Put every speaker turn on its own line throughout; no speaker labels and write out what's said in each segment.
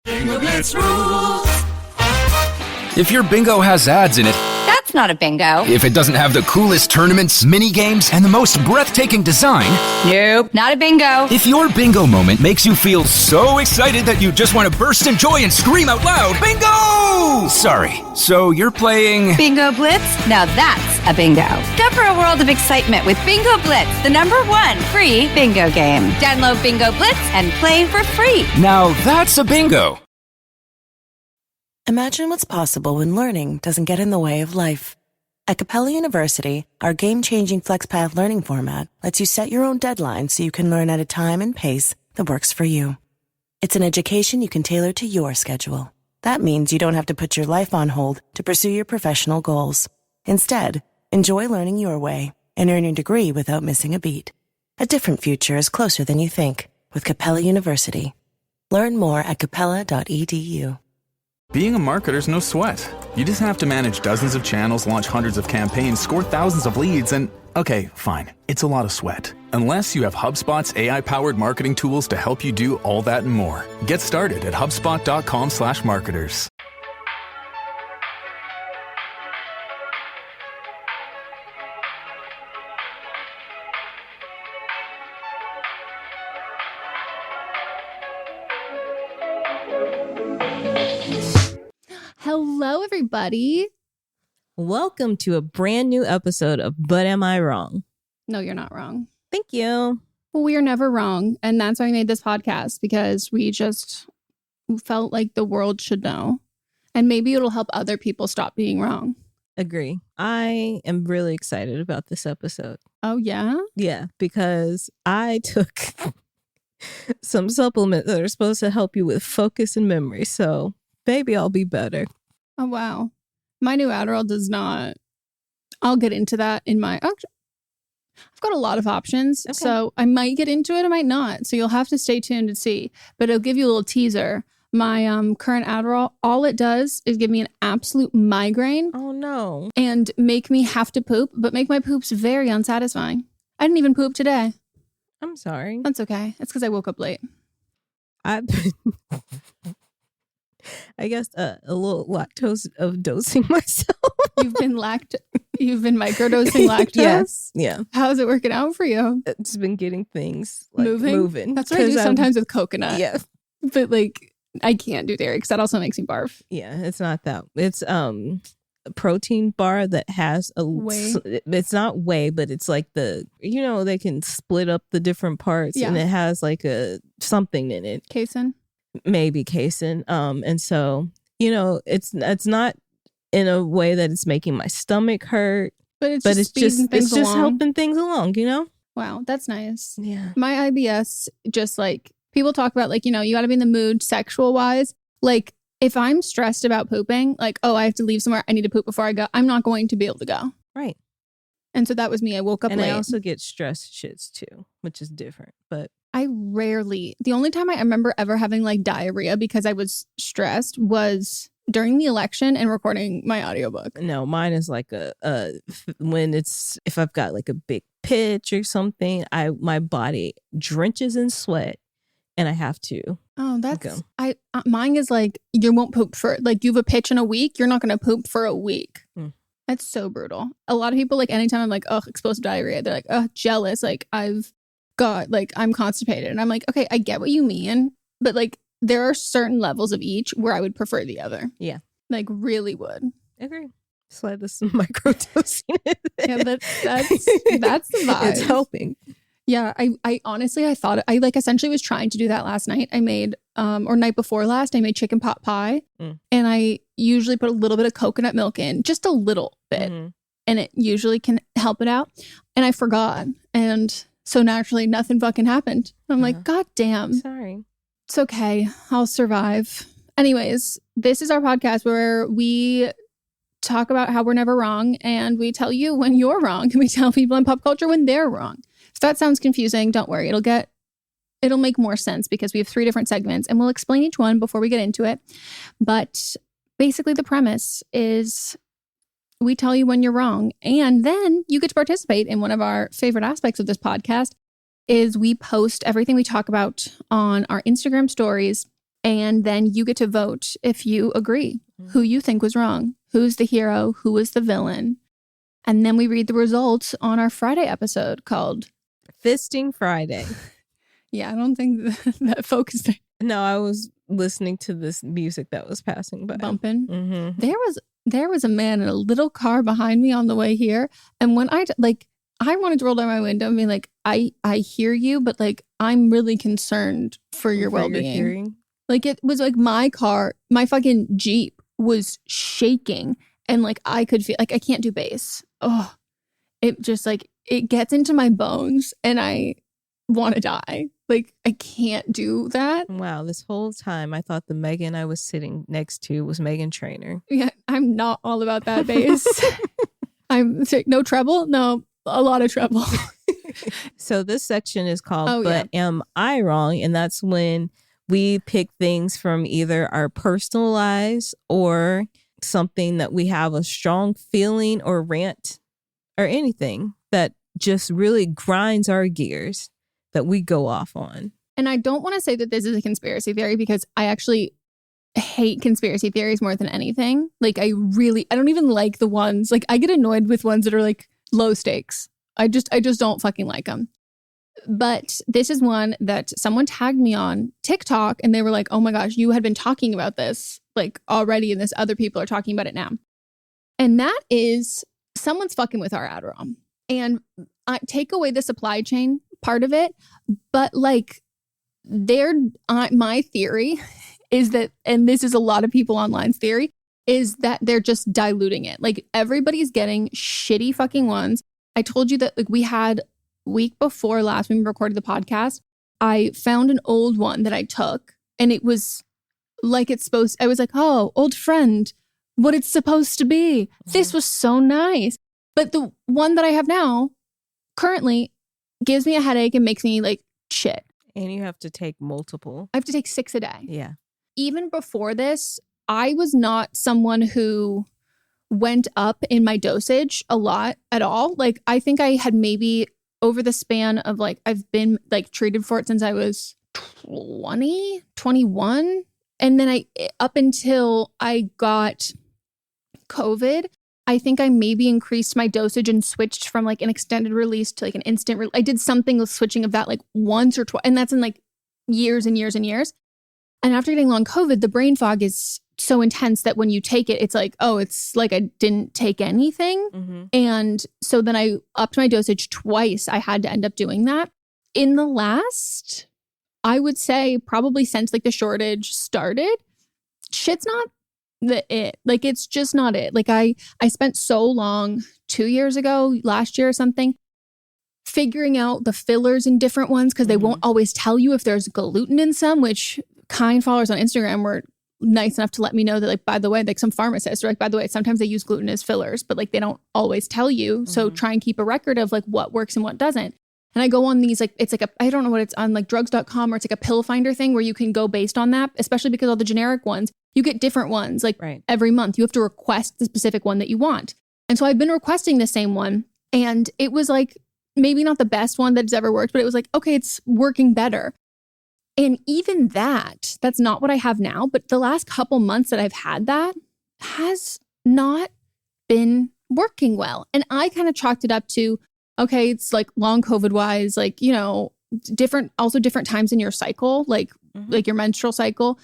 Bingo Blitz rules.
If your bingo has ads in it,
That's not a bingo.
if it doesn't have the coolest tournaments, mini games, and the most breathtaking design,
Nope, not a bingo.
if your bingo moment makes you feel so excited that you just want to burst in joy and scream out loud, bingo! Sorry, so you're playing...
Bingo Blitz? Now that's a bingo. Discover a world of excitement with Bingo Blitz, the #1 free bingo game. Download Bingo Blitz and play for free.
Now that's a bingo.
Imagine what's possible when learning doesn't get in the way of life. At Capella University, our game-changing FlexPath learning format lets you set your own deadline so you can learn at a time and pace that works for you. It's an education you can tailor to your schedule. That means you don't have to put your life on hold to pursue your professional goals. Instead, enjoy learning your way and earn your degree without missing a beat. A different future is closer than you think with Capella University. Learn more at capella.edu.
Being a marketer's no sweat. You just have to manage dozens of channels, launch hundreds of campaigns, score thousands of leads, and okay, fine, it's a lot of sweat. Unless you have HubSpot's AI-powered marketing tools to help you do all that and more. Get started at HubSpot.com/marketers.
Hello, everybody.
Welcome to a brand new episode of But Am I Wrong?
No, you're not wrong.
Thank you.
Well, we are never wrong. And that's why we made this podcast, because we just felt like the world should know. And maybe it'll help other people stop being wrong.
Agree. I am really excited about this episode.
Oh, yeah?
Yeah, because I took some supplements that are supposed to help you with focus and memory. So maybe I'll be better.
Oh, wow. My new adderall does not. I'll get into that in my... I've got a lot of options.
Okay.
So I might get into it. I might not. So you'll have to stay tuned to see. But it'll give you a little teaser. My current Adderall, all it does is give me an absolute migraine.
Oh, no.
And make me have to poop, but make my poops very unsatisfying. I didn't even poop today.
I'm sorry.
That's okay. It's because I woke up late.
I've been... I guess a little lactose of dosing myself.
You've been microdosing lactose?
Yes. Yeah.
How's it working out for you?
It's been getting things like
moving. That's what I do sometimes with coconut.
Yeah.
But like, I can't do dairy because that also makes me barf.
Yeah, it's not that. It's a protein bar that has a
Whey?
It's not whey, but it's like they can split up the different parts, and it has like a something in it.
Casein?
Maybe casein. And so, it's not in a way that it's making my stomach hurt, but it's just helping things along,
Wow, that's nice.
Yeah.
My IBS, just like people talk about, like, you got to be in the mood sexual wise. Like, if I'm stressed about pooping, like, oh, I have to leave somewhere, I need to poop before I go, I'm not going to be able to go.
Right.
And so that was me. I woke up late.
I also get stress shits too, which is different. But
the only time I remember ever having like diarrhea because I was stressed was during the election and recording my audiobook.
No, mine is like if I've got like a big pitch or something, my body drenches in sweat and I have to.
Oh, mine is like, you won't poop for, like, you have a pitch in a week, you're not going to poop for a week. That's so brutal. A lot of people, like, anytime I'm like, oh, explosive diarrhea, they're like, oh, jealous. Like, I'm constipated. And I'm like, okay, I get what you mean. But like, there are certain levels of each where I would prefer the other.
Yeah.
Like, really would.
Agree. Slide this microdosing.
Yeah, that's the vibe.
It's helping.
Yeah, I honestly, I thought I like essentially was trying to do that last night. I made, or night before last, I made chicken pot pie. And I usually put a little bit of coconut milk in, just a little bit. And it usually can help it out. And I forgot. And so naturally, nothing fucking happened. I'm like, God damn.
Sorry.
It's okay. I'll survive. Anyways, this is our podcast where we talk about how we're never wrong. And we tell you when you're wrong. And we tell people in pop culture when they're wrong. If that sounds confusing, don't worry. It'll make more sense because we have 3 different segments and we'll explain each one before we get into it. But basically the premise is we tell you when you're wrong, and then you get to participate in one of our favorite aspects of this podcast is we post everything we talk about on our Instagram stories And then you get to vote if you agree, who you think was wrong, who's the hero, who was the villain. And then we read the results on our Friday episode called
Fisting Friday.
Yeah, I don't think that focused there.
No, I was listening to this music that was passing by.
Bumping.
Mm-hmm.
There was a man in a little car behind me on the way here. And when I wanted to roll down my window and be like, I hear you, but like, I'm really concerned for your well-being. Like, it was like my car, my fucking Jeep was shaking. And like, I could feel like I can't do bass. Oh, it just like, it gets into my bones and I want to die. Like, I can't do that.
Wow, this whole time I thought the Meghan I was sitting next to was Meghan Trainor.
Yeah, I'm not all about that bass. I'm no treble? No, a lot of treble.
So this section is called But Am I Wrong? And that's when we pick things from either our personal lives or something that we have a strong feeling or rant or anything that just really grinds our gears that we go off on.
And I don't want to say that this is a conspiracy theory because I actually hate conspiracy theories more than anything. Like, I don't even like the ones, like, I get annoyed with ones that are like low stakes. I just don't fucking like them. But this is one that someone tagged me on TikTok and they were like, oh my gosh, you had been talking about this like already and this other people are talking about it now. And that is someone's fucking with our adderall. And I take away the supply chain part of it, but like my theory is that, and this is a lot of people online's theory, is that they're just diluting it. Like, everybody's getting shitty fucking ones. I told you that like we had week before last when we recorded the podcast, I found an old one that I took and it was like I was like, oh, old friend, what it's supposed to be. This was so nice. But the one that I have now currently gives me a headache and makes me like shit.
And you have to take multiple.
I have to take 6 a day.
Yeah.
Even before this, I was not someone who went up in my dosage a lot at all. Like, I think I had maybe over the span of like, I've been like treated for it since I was 20, 21. And then up until I got COVID, I think I maybe increased my dosage and switched from like an extended release to like an instant I did something with switching of that like once or twice. And that's in like years and years and years. And after getting long COVID, the brain fog is so intense that when you take it, it's like, oh, it's like I didn't take anything. Mm-hmm. And so then I upped my dosage twice. I had to end up doing that. In the last, I would say probably since like the shortage started, shit's not like, it's just not it. Like, I spent so long 2 years ago, last year or something, figuring out the fillers in different ones because they won't always tell you if there's gluten in some, which kind followers on Instagram were nice enough to let me know that, like, by the way, like some pharmacists are like, by the way, sometimes they use gluten as fillers, but like they don't always tell you. So try and keep a record of like what works and what doesn't. And I go on these, like, it's like I don't know what it's on, like drugs.com, or it's like a pill finder thing where you can go based on that, especially because all the generic ones, you get different ones like every month. You have to request the specific one that you want. And so I've been requesting the same one. And it was like, maybe not the best one that's ever worked, but it was like, okay, it's working better. And even that's not what I have now. But the last couple months that I've had that has not been working well. And I kind of chalked it up to, okay, it's like long COVID wise, like, you know, different times in your cycle, like your menstrual cycle.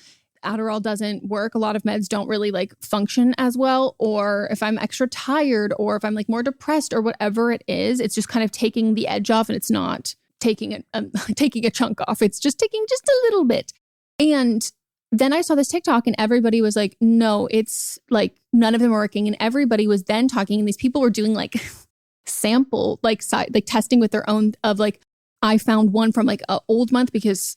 Adderall doesn't work. A lot of meds don't really like function as well. Or if I'm extra tired, or if I'm like more depressed, or whatever it is, it's just kind of taking the edge off, and it's not taking a chunk off. It's just taking just a little bit. And then I saw this TikTok and everybody was like, no, it's like none of them are working. And everybody was then talking, and these people were doing like sample, like testing with their own of like, I found one from like an old month, because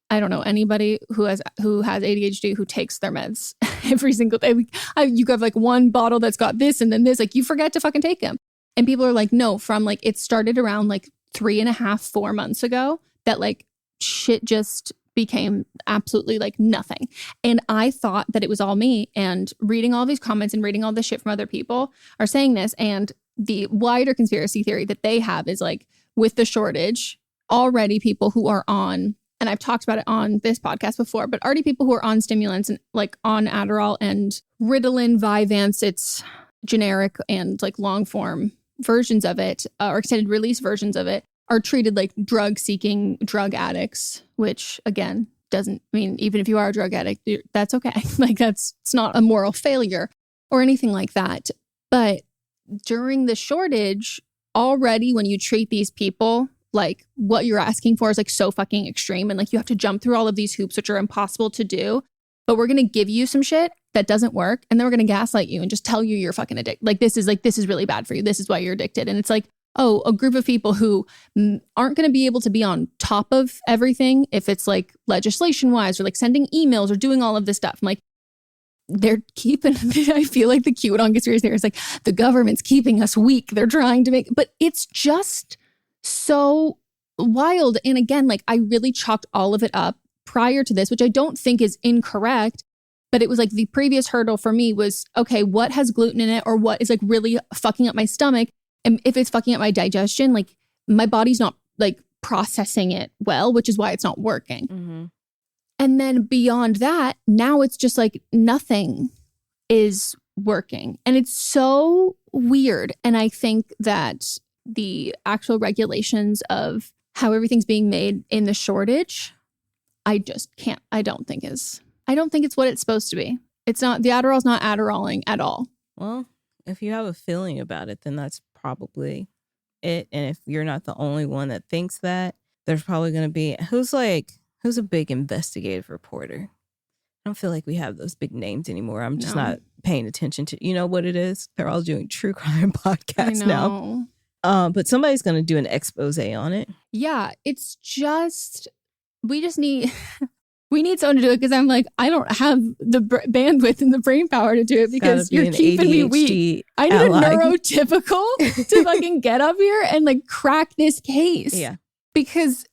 I don't know anybody who has ADHD who takes their meds every single day. You have like one bottle that's got this and then this, like you forget to fucking take them. And people are like, no, from like, it started around like 3.5, 4 months ago that like shit just became absolutely like nothing. And I thought that it was all me, and reading all these comments and reading all this shit from other people are saying this. And the wider conspiracy theory that they have is like, with the shortage already, people who are on and I've talked about it on this podcast before, but already people who are on stimulants and like on Adderall and Ritalin, Vyvanse, it's generic and like long form versions of it, or extended release versions of it, are treated like drug-seeking drug addicts, which again doesn't mean even if you are a drug addict, that's okay. Like it's not a moral failure or anything like that. But during the shortage, already when you treat these people like what you're asking for is like so fucking extreme, and like you have to jump through all of these hoops which are impossible to do, but we're gonna give you some shit that doesn't work, and then we're gonna gaslight you and just tell you you're fucking addicted. Like this is really bad for you. This is why you're addicted. And it's like, oh, a group of people who aren't going to be able to be on top of everything if it's like legislation wise or like sending emails or doing all of this stuff. I'm like, they're keeping, I feel like the QAnon conspiracy theory is like, the government's keeping us weak. They're trying to make, but it's just so wild. And again, like I really chalked all of it up prior to this, which I don't think is incorrect, but it was like the previous hurdle for me was, okay, what has gluten in it or what is like really fucking up my stomach? And if it's fucking up my digestion, like my body's not like processing it well, which is why it's not working. Mm-hmm. And then beyond that, now it's just like nothing is working. And it's so weird. And I think that the actual regulations of how everything's being made in the shortage, I don't think it's what it's supposed to be. It's not, the Adderall's not Adderalling at all.
Well, if you have a feeling about it, then that's probably it. And if you're not the only one that thinks that, there's probably going to be, who's a big investigative reporter? I don't feel like we have those big names anymore. I'm just not paying attention to, you know what it is? They're all doing true crime podcasts now. But somebody's going to do an expose on it.
Yeah, it's just, we need someone to do it because I'm like, I don't have the bandwidth and the brain power to do it because you're keeping me weak. I need a neurotypical to fucking get up here and like crack this case.
Yeah.
Because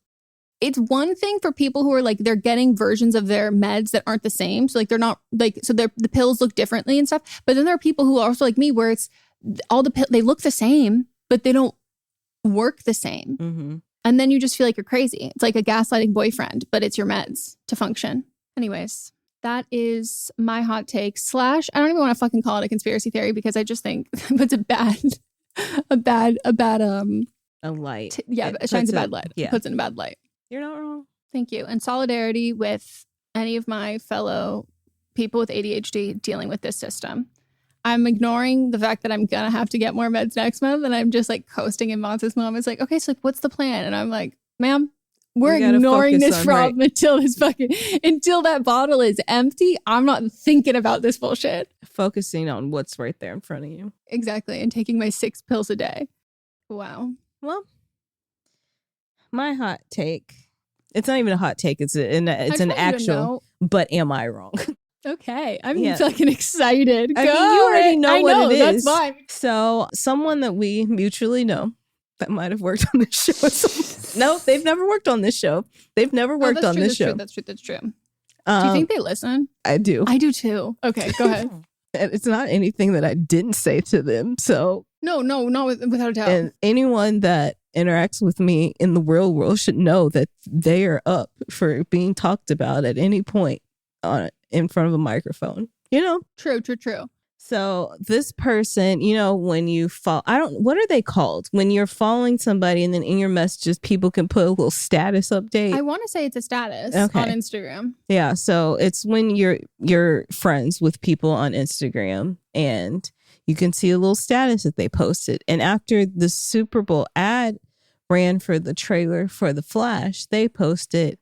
it's one thing for people who are like, they're getting versions of their meds that aren't the same. So like, they're not like, so the pills look differently and stuff. But then there are people who are also like me where it's all they look the same, but they don't work the same. Mm-hmm. And then you just feel like you're crazy. It's like a gaslighting boyfriend, but it's your meds to function. Anyways, that is my hot take / I don't even want to fucking call it a conspiracy theory because I just think it's
a light.
It shines a bad light.
Yeah.
Puts in a bad light.
You're not wrong.
Thank you. And solidarity with any of my fellow people with ADHD dealing with this system. I'm ignoring the fact that I'm going to have to get more meds next month. And I'm just like coasting. And Monta's mom is like, okay, so like, what's the plan? And I'm like, ma'am, we're ignoring this problem until that bottle is empty. I'm not thinking about this bullshit.
Focusing on what's right there in front of you.
Exactly. And taking my 6 pills a day. Wow.
Well, my hot take, it's not even a hot take. It's an actual, but am I wrong?
Okay. I'm fucking excited.
I mean, you already know what it is.
That's fine.
So someone that we mutually know that might have worked on this show. No, they've never worked on this show. They've never worked on this show.
That's true. Do you think they listen?
I do.
I do too. Okay, go ahead.
And it's not anything that I didn't say to them. So
No, without a doubt.
And anyone that interacts with me in the real world should know that they are up for being talked about at any point in front of a microphone, you know?
True.
So this person, you know, when you what are they called? When you're following somebody and then in your messages, people can put a little status update.
I want to say it's a status on Instagram.
Yeah. So it's when you're friends with people on Instagram and you can see a little status that they posted. And after the Super Bowl ad ran for the trailer for The Flash, they posted,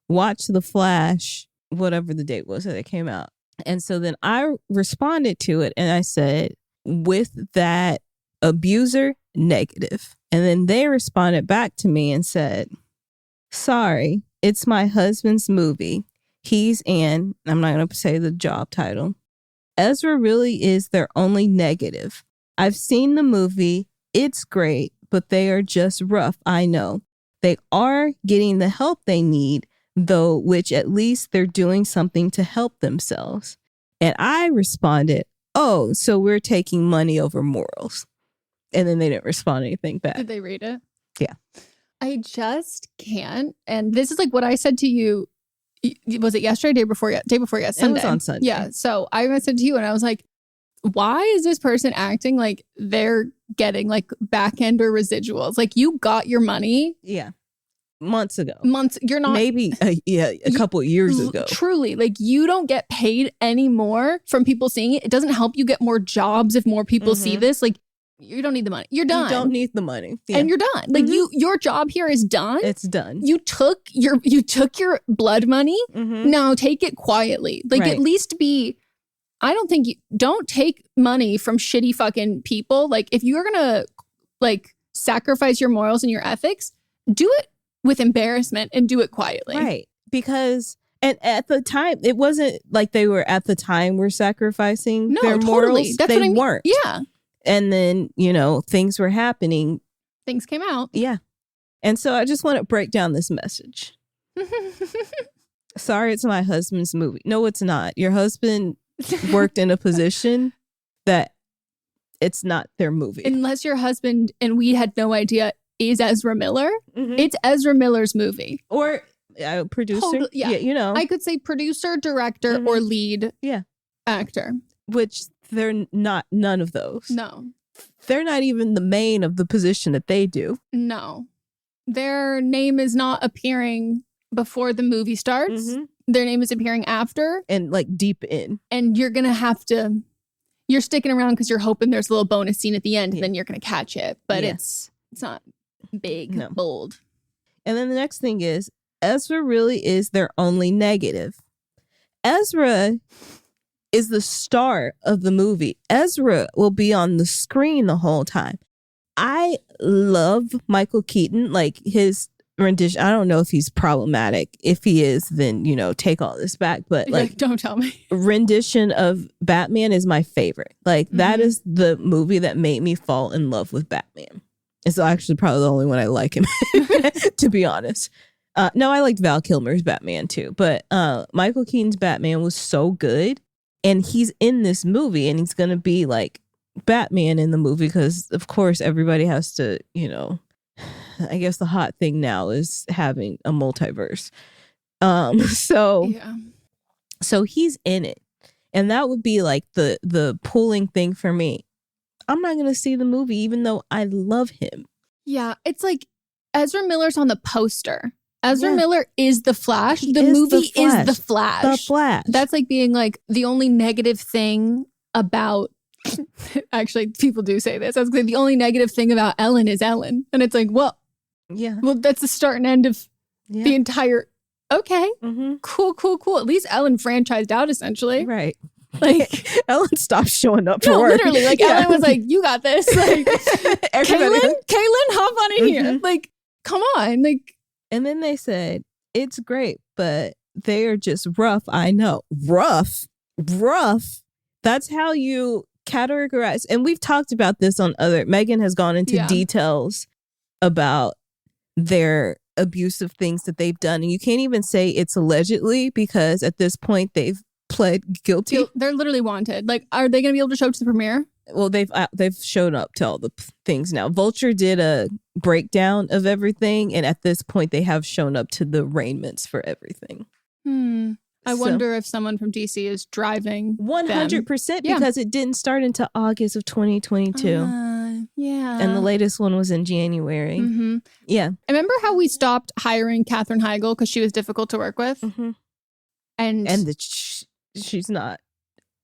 watch The Flash, whatever the date was that it came out. And so then I responded to it and I said, with that abuser, negative. And then they responded back to me and said, sorry, it's my husband's movie. He's in, I'm not going to say the job title. Ezra really is their only negative. I've seen the movie. It's great, but they are just rough. I know. They are getting the help they need, though, which at least they're doing something to help themselves. And I responded, oh, so we're taking money over morals. And then they didn't respond anything back.
Did they read it?
Yeah.
I just can't. And this is like what I said to you. Was it yesterday? Day before yesterday? Sunday.
It was on Sunday.
Yeah. So I said to you, and I was like, why is this person acting like they're getting like back end or residuals? Like, you got your money.
Yeah. Months ago.
You're not.
Maybe a couple of years ago.
Truly. Like, you don't get paid anymore from people seeing it. It doesn't help you get more jobs if more people see this. Like, you don't need the money. You're done.
You don't need the money. Yeah.
And you're done. Like, your job here is done.
It's done.
You took your blood money. Now take it quietly. Like, at least be, I don't think don't take money from shitty fucking people. Like, if you're gonna like sacrifice your morals and your ethics, do it with embarrassment and do it quietly.
Right. Because and at the time, it wasn't like they were at the time were sacrificing their morals.
That's
they
what I mean.
weren't.
Yeah.
And then, things were happening.
Things came out.
Yeah. And so I just want to break down this message. Sorry, it's my husband's movie. No, it's not. Your husband worked in a position that it's not their movie.
Unless your husband, and we had no idea, is Ezra Miller. It's Ezra Miller's movie.
Or producer. Yeah.
I could say producer, director, or lead actor.
Which they're not, none of those.
No.
They're not even the main of the position that they do.
No. Their name is not appearing before the movie starts. Their name is appearing after.
And like deep in.
And you're going to have to, you're sticking around because you're hoping there's a little bonus scene at the end and then you're going to catch it. But it's not big, bold.
And then the next thing is, Ezra really is their only negative. Ezra is the star of the movie. Ezra will be on the screen the whole time. I love Michael Keaton, like his rendition. I don't know if he's problematic. If he is, then, take all this back. But like,
don't tell me.
Rendition of Batman is my favorite. Like that is the movie that made me fall in love with Batman. It's actually probably the only one I like him, to be honest. No, I liked Val Kilmer's Batman too. But Michael Keaton's Batman was so good. And he's in this movie and he's going to be like Batman in the movie because, of course, everybody has to, I guess the hot thing now is having a multiverse. So he's in it. And that would be like the pulling thing for me. I'm not going to see the movie even though I love him.
Yeah, it's like Ezra Miller's on the poster. Ezra Miller is the Flash. The movie is the Flash.
The Flash.
That's like being like the only negative thing about. Actually, people do say this. I was like, the only negative thing about Ellen is Ellen, and it's like, well, that's the start and end of the entire. Okay, cool. At least Ellen franchised out essentially,
right?
Like
Ellen stopped showing up for work.
Literally, like Ellen was like, "You got this." Like, Kaylin, hop on in here. Like, come on, like.
And then they said, it's great, but they are just rough. I know. Rough. That's how you categorize. And we've talked about this on Meghan has gone into details about their abusive things that they've done. And you can't even say it's allegedly because at this point they've pled guilty.
They're literally wanted. Like, are they going to be able to show up to the premiere?
Well, they've shown up to all the things now. Vulture did a breakdown of everything, and at this point, they have shown up to the arraignments for everything.
I wonder if someone from DC is driving
100% because it didn't start until August of 2022. And the latest one was in January. Yeah.
I remember how we stopped hiring Katherine Heigl because she was difficult to work with, and
she's not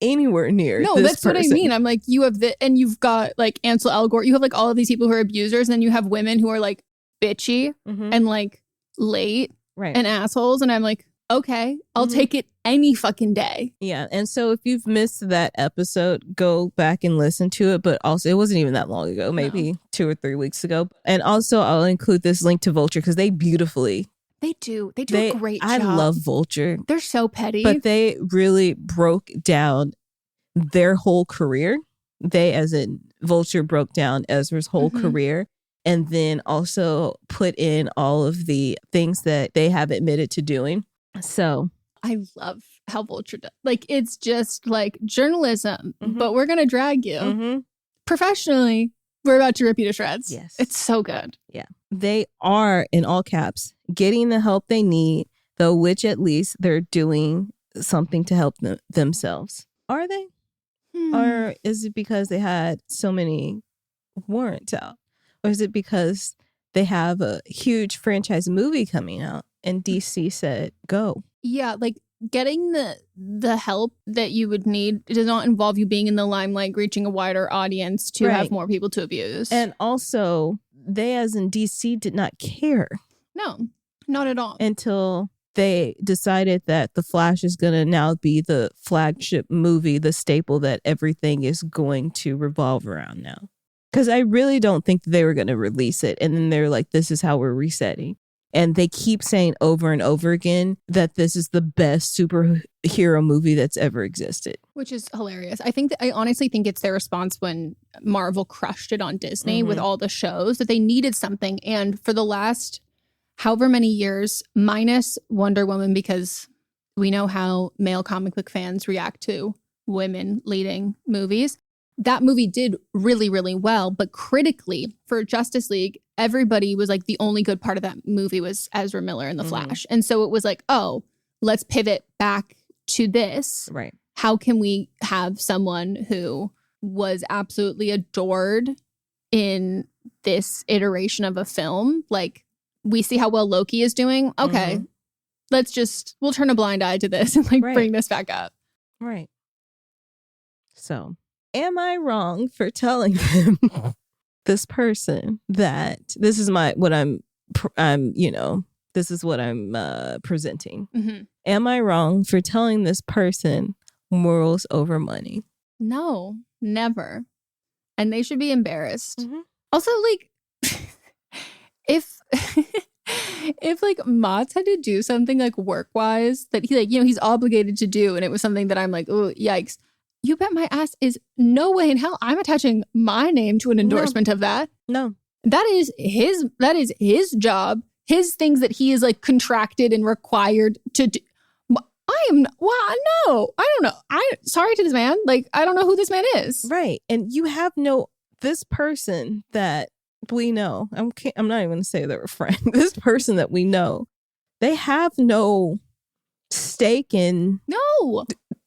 anywhere near
that's
person.
what I mean. I'm like, you have and you've got like Ansel Elgort, you have like all of these people who are abusers, and then you have women who are like bitchy and like late and assholes, and I'm like, okay, I'll take it any fucking day.
Yeah. And so if you've missed that episode, go back and listen to it. But also, it wasn't even that long ago, maybe 2 or 3 weeks ago. And also, I'll include this link to Vulture because they beautifully.
They do a great job.
I love Vulture.
They're so petty.
But they really broke down their whole career. They, as in Vulture, broke down Ezra's whole career. And then also put in all of the things that they have admitted to doing. So
I love how Vulture does. Like, it's just like journalism, but we're going to drag you professionally. We're about to rip you to shreds.
Yes.
It's so good.
Yeah. They are, in all caps, getting the help they need, though, which at least they're doing something to help themselves. Are they? Or is it because they had so many warrants out? Or is it because they have a huge franchise movie coming out and DC said, go?
Yeah, like getting the help that you would need does not involve you being in the limelight, reaching a wider audience to have more people to abuse.
And also, they as in DC did not care.
No, not at all.
Until they decided that The Flash is going to now be the flagship movie, the staple that everything is going to revolve around now. Because I really don't think that they were going to release it. And then they're like, this is how we're resetting. And they keep saying over and over again that this is the best superhero movie that's ever existed.
Which is hilarious. I honestly think it's their response when Marvel crushed it on Disney with all the shows, that they needed something. And for the last however many years, minus Wonder Woman, because we know how male comic book fans react to women leading movies. That movie did really, really well. But critically, for Justice League, everybody was like, the only good part of that movie was Ezra Miller and The Flash. And so it was like, oh, let's pivot back to this.
Right.
How can we have someone who was absolutely adored in this iteration of a film? Like, we see how well Loki is doing. Okay, we'll turn a blind eye to this and bring this back up.
Right. So, am I wrong for telling them this person that this is what I'm presenting?
Mm-hmm.
Am I wrong for telling this person morals over money?
No, never. And they should be embarrassed.
Mm-hmm.
Also, if Mott's had to do something work-wise that he's obligated to do, and it was something that I'm like, oh, yikes. You bet my ass is no way in hell I'm attaching my name to an endorsement of that.
No.
That is his job, his things that he is contracted and required to do. No, I don't know. Sorry to this man. I don't know who this man is.
Right. And you have this person that we know, I'm not even going to say they're a friend. This person that we know, they have no stake in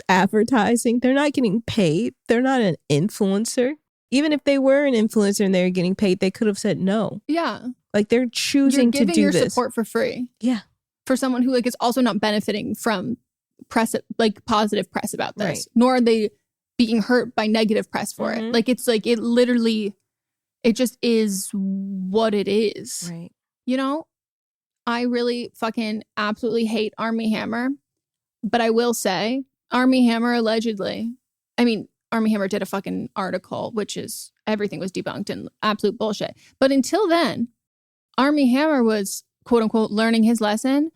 advertising. They're not getting paid. They're not an influencer. Even if they were an influencer and they were getting paid, they could have said no.
Yeah.
They're choosing to do this.
You're giving your support for free.
Yeah.
For someone who is also not benefiting from press, positive press about this,
right.
Nor are they being hurt by negative press for it. It literally, it just is what it is.
Right.
I really fucking absolutely hate Armie Hammer, but I will say Armie Hammer allegedly, Armie Hammer did a fucking article, which is everything was debunked and absolute bullshit. But until then, Armie Hammer was quote unquote learning his lesson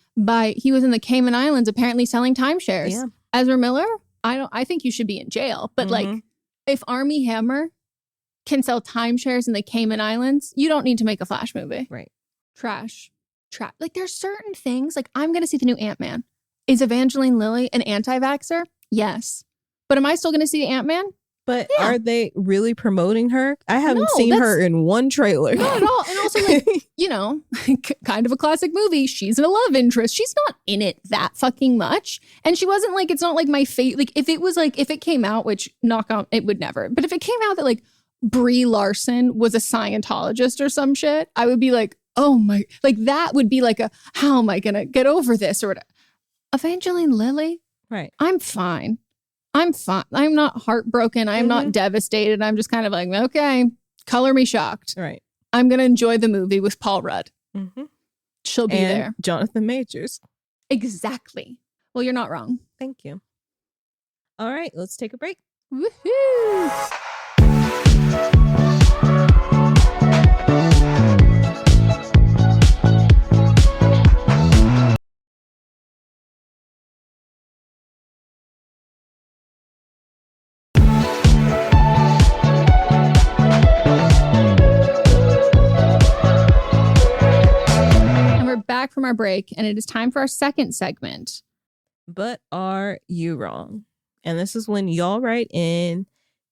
he was in the Cayman Islands apparently selling timeshares.
Yeah.
Ezra Miller, I think you should be in jail. But if Armie Hammer can sell timeshares in the Cayman Islands, you don't need to make a Flash movie.
Right.
Trash. There's certain things, I'm going to see the new Ant-Man. Is Evangeline Lilly an anti-vaxxer? Yes. But am I still going to see Ant-Man?
But are they really promoting her? I haven't seen her in one trailer.
Not at all. And also, kind of a classic movie. She's a love interest. She's not in it that fucking much. And she wasn't it's not my fate. If it was if it came out, which knock on, it would never. But if it came out that Brie Larson was a Scientologist or some shit, I would be oh my, that would be how am I going to get over this or whatever. Evangeline Lilly?
Right.
I'm fine. I'm not heartbroken. I'm not devastated. I'm just kind of okay, color me shocked.
Right.
I'm going to enjoy the movie with Paul Rudd.
Mm-hmm.
She'll be there.
Jonathan Majors.
Exactly. Well, you're not wrong.
Thank you. All right, let's take a break.
Woohoo! Back from our break, and it is time for our second segment.
But are you wrong? And this is when y'all write in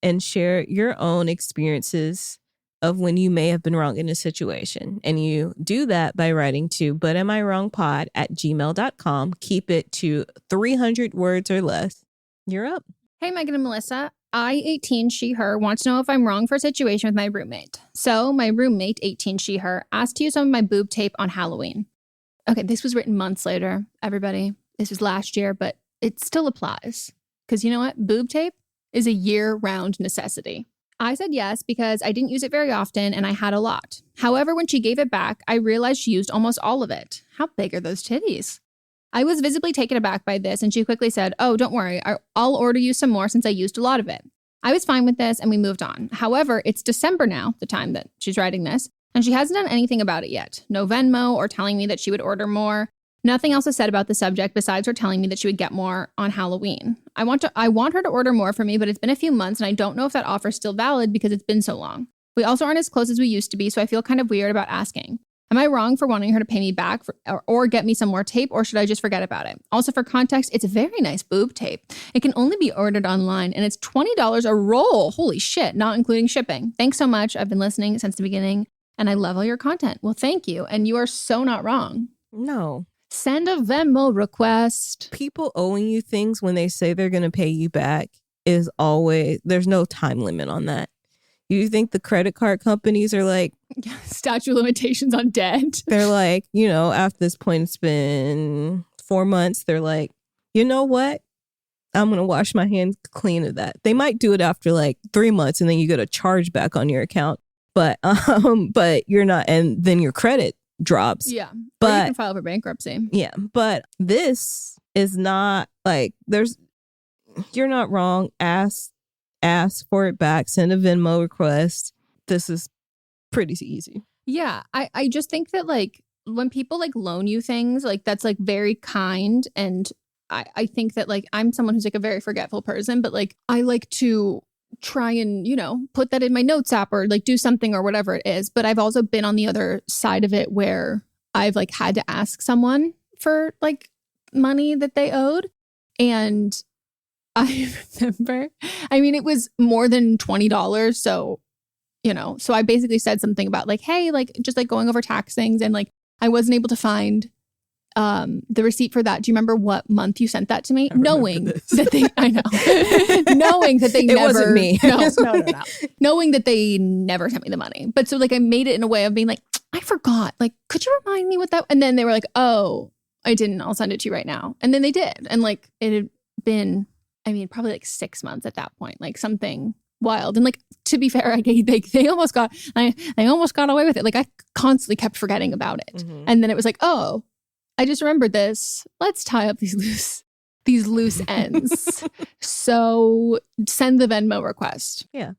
and share your own experiences of when you may have been wrong in a situation. And you do that by writing to butamiwrongpod@gmail.com. Keep it to 300 words or less. You're up.
Hey, Meghan and Melissa. I, 18, she, her, wants to know if I'm wrong for a situation with my roommate. So my roommate, 18, she, her, asked to use some of my boob tape on Halloween. Okay, this was written months later, everybody. This was last year, but it still applies. Because you know what? Boob tape is a year-round necessity. I said yes because I didn't use it very often and I had a lot. However, when she gave it back, I realized she used almost all of it. How big are those titties? I was visibly taken aback by this and she quickly said, "Oh, don't worry, I'll order you some more since I used a lot of it." I was fine with this and we moved on. However, it's December now, the time that she's writing this, and she hasn't done anything about it yet. No Venmo or telling me that she would order more. Nothing else is said about the subject besides her telling me that she would get more on Halloween. I want her to order more for me, but it's been a few months and I don't know if that offer is still valid because it's been so long. We also aren't as close as we used to be, so I feel kind of weird about asking. Am I wrong for wanting her to pay me back or get me some more tape, or should I just forget about it? Also, for context, it's a very nice boob tape. It can only be ordered online and it's $20 a roll. Holy shit, not including shipping. Thanks so much. I've been listening since the beginning and I love all your content. Well, thank you. And you are so not wrong.
No.
Send a Venmo request.
People owing you things when they say they're going to pay you back is always, there's no time limit on that. You think the credit card companies are like,
statute of limitations on debt?
They're like, after this point, it's been 4 months. They're like, you know what? I'm going to wash my hands clean of that. They might do it after like 3 months and then you get a charge back on your account. But you're not, and then your credit drops.
Yeah.
But
or you can file for bankruptcy.
Yeah. But this is not like you're not wrong. Ask for it back. Send a Venmo request. This is pretty easy.
Yeah. I just think that like when people like loan you things, like that's like very kind. And I think that like I'm someone who's like a very forgetful person, but like I like to try and, put that in my notes app or like do something or whatever it is. But I've also been on the other side of it where I've like had to ask someone for like money that they owed. And I remember, it was more than $20. So, so I basically said something about like, hey, like just like going over tax things. And like, I wasn't able to find the receipt for that. Do you remember what month you sent that to me? Knowing that they, I know, knowing that they
it
never,
wasn't me.
No. Knowing that they never sent me the money. But so like, I made it in a way of being like, I forgot, like, could you remind me what that, and then they were like, oh, I didn't, I'll send it to you right now. And then they did. And like, it had been, probably like 6 months at that point, like something wild. And like, to be fair, they almost got away with it. Like I constantly kept forgetting about it. Mm-hmm. And then it was like, oh, I just remembered this. Let's tie up these loose ends. So send the Venmo request.
Yeah.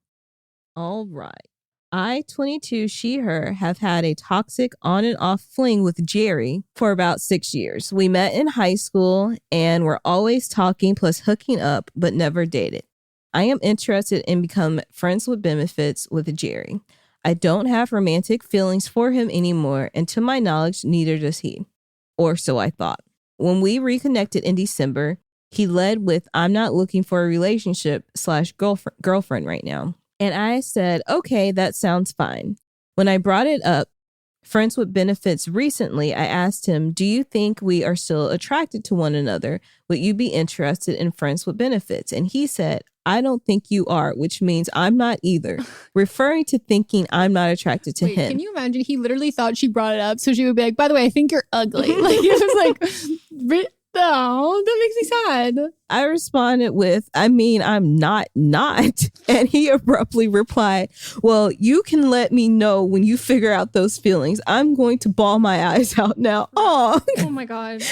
All right. I, 22, she, her, have had a toxic on and off fling with Jerry for about 6 years. We met in high school and were always talking plus hooking up, but never dated. I am interested in become friends with benefits with Jerry. I don't have romantic feelings for him anymore, and to my knowledge, neither does he. Or so I thought. When we reconnected in December, he led with, "I'm not looking for a relationship / girlfriend right now." And I said, okay, that sounds fine. When I brought it up, friends with benefits recently, I asked him, do you think we are still attracted to one another? Would you be interested in friends with benefits? And he said, I don't think you are, which means I'm not either, referring to thinking I'm not attracted to him.
Can you imagine? He literally thought she brought it up. So she would be like, by the way, I think you're ugly. Like, it was like, oh, that makes me sad.
I responded with, I'm not. And he abruptly replied, well, you can let me know when you figure out those feelings. I'm going to bawl my eyes out now. Oh
my God.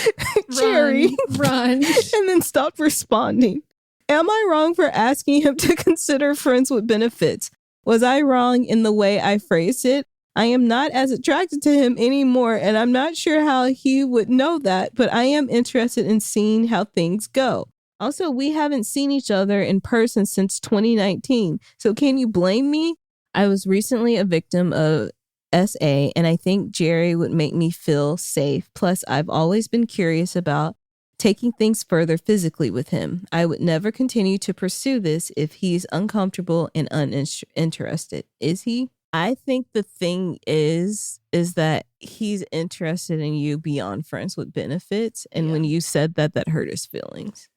Jerry.
Run.
And then stopped responding. Am I wrong for asking him to consider friends with benefits? Was I wrong in the way I phrased it? I am not as attracted to him anymore, and I'm not sure how he would know that, but I am interested in seeing how things go. Also, we haven't seen each other in person since 2019, so can you blame me? I was recently a victim of SA, and I think Jerry would make me feel safe. Plus, I've always been curious about taking things further physically with him. I would never continue to pursue this if he's uncomfortable and uninterested. Is he? I think the thing is that he's interested in you beyond friends with benefits. And when you said that, that hurt his feelings.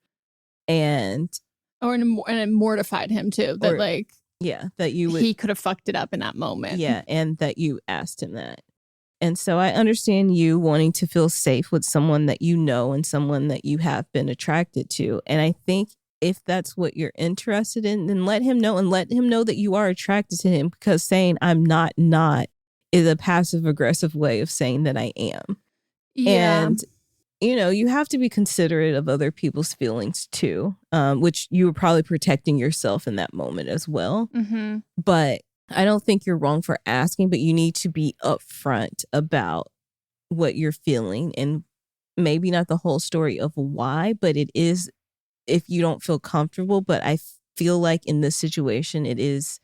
And
it mortified him too. That
that
he could have fucked it up in that moment.
Yeah, and that you asked him that. And so I understand you wanting to feel safe with someone that you know and someone that you have been attracted to. And I think if that's what you're interested in, then let him know, and let him know that you are attracted to him, because saying I'm not is a passive aggressive way of saying that I am.
Yeah.
And, you have to be considerate of other people's feelings too, which you were probably protecting yourself in that moment as well.
Mm-hmm.
But I don't think you're wrong for asking, but you need to be upfront about what you're feeling, and maybe not the whole story of why, but it is if you don't feel comfortable. But I feel like in this situation, it is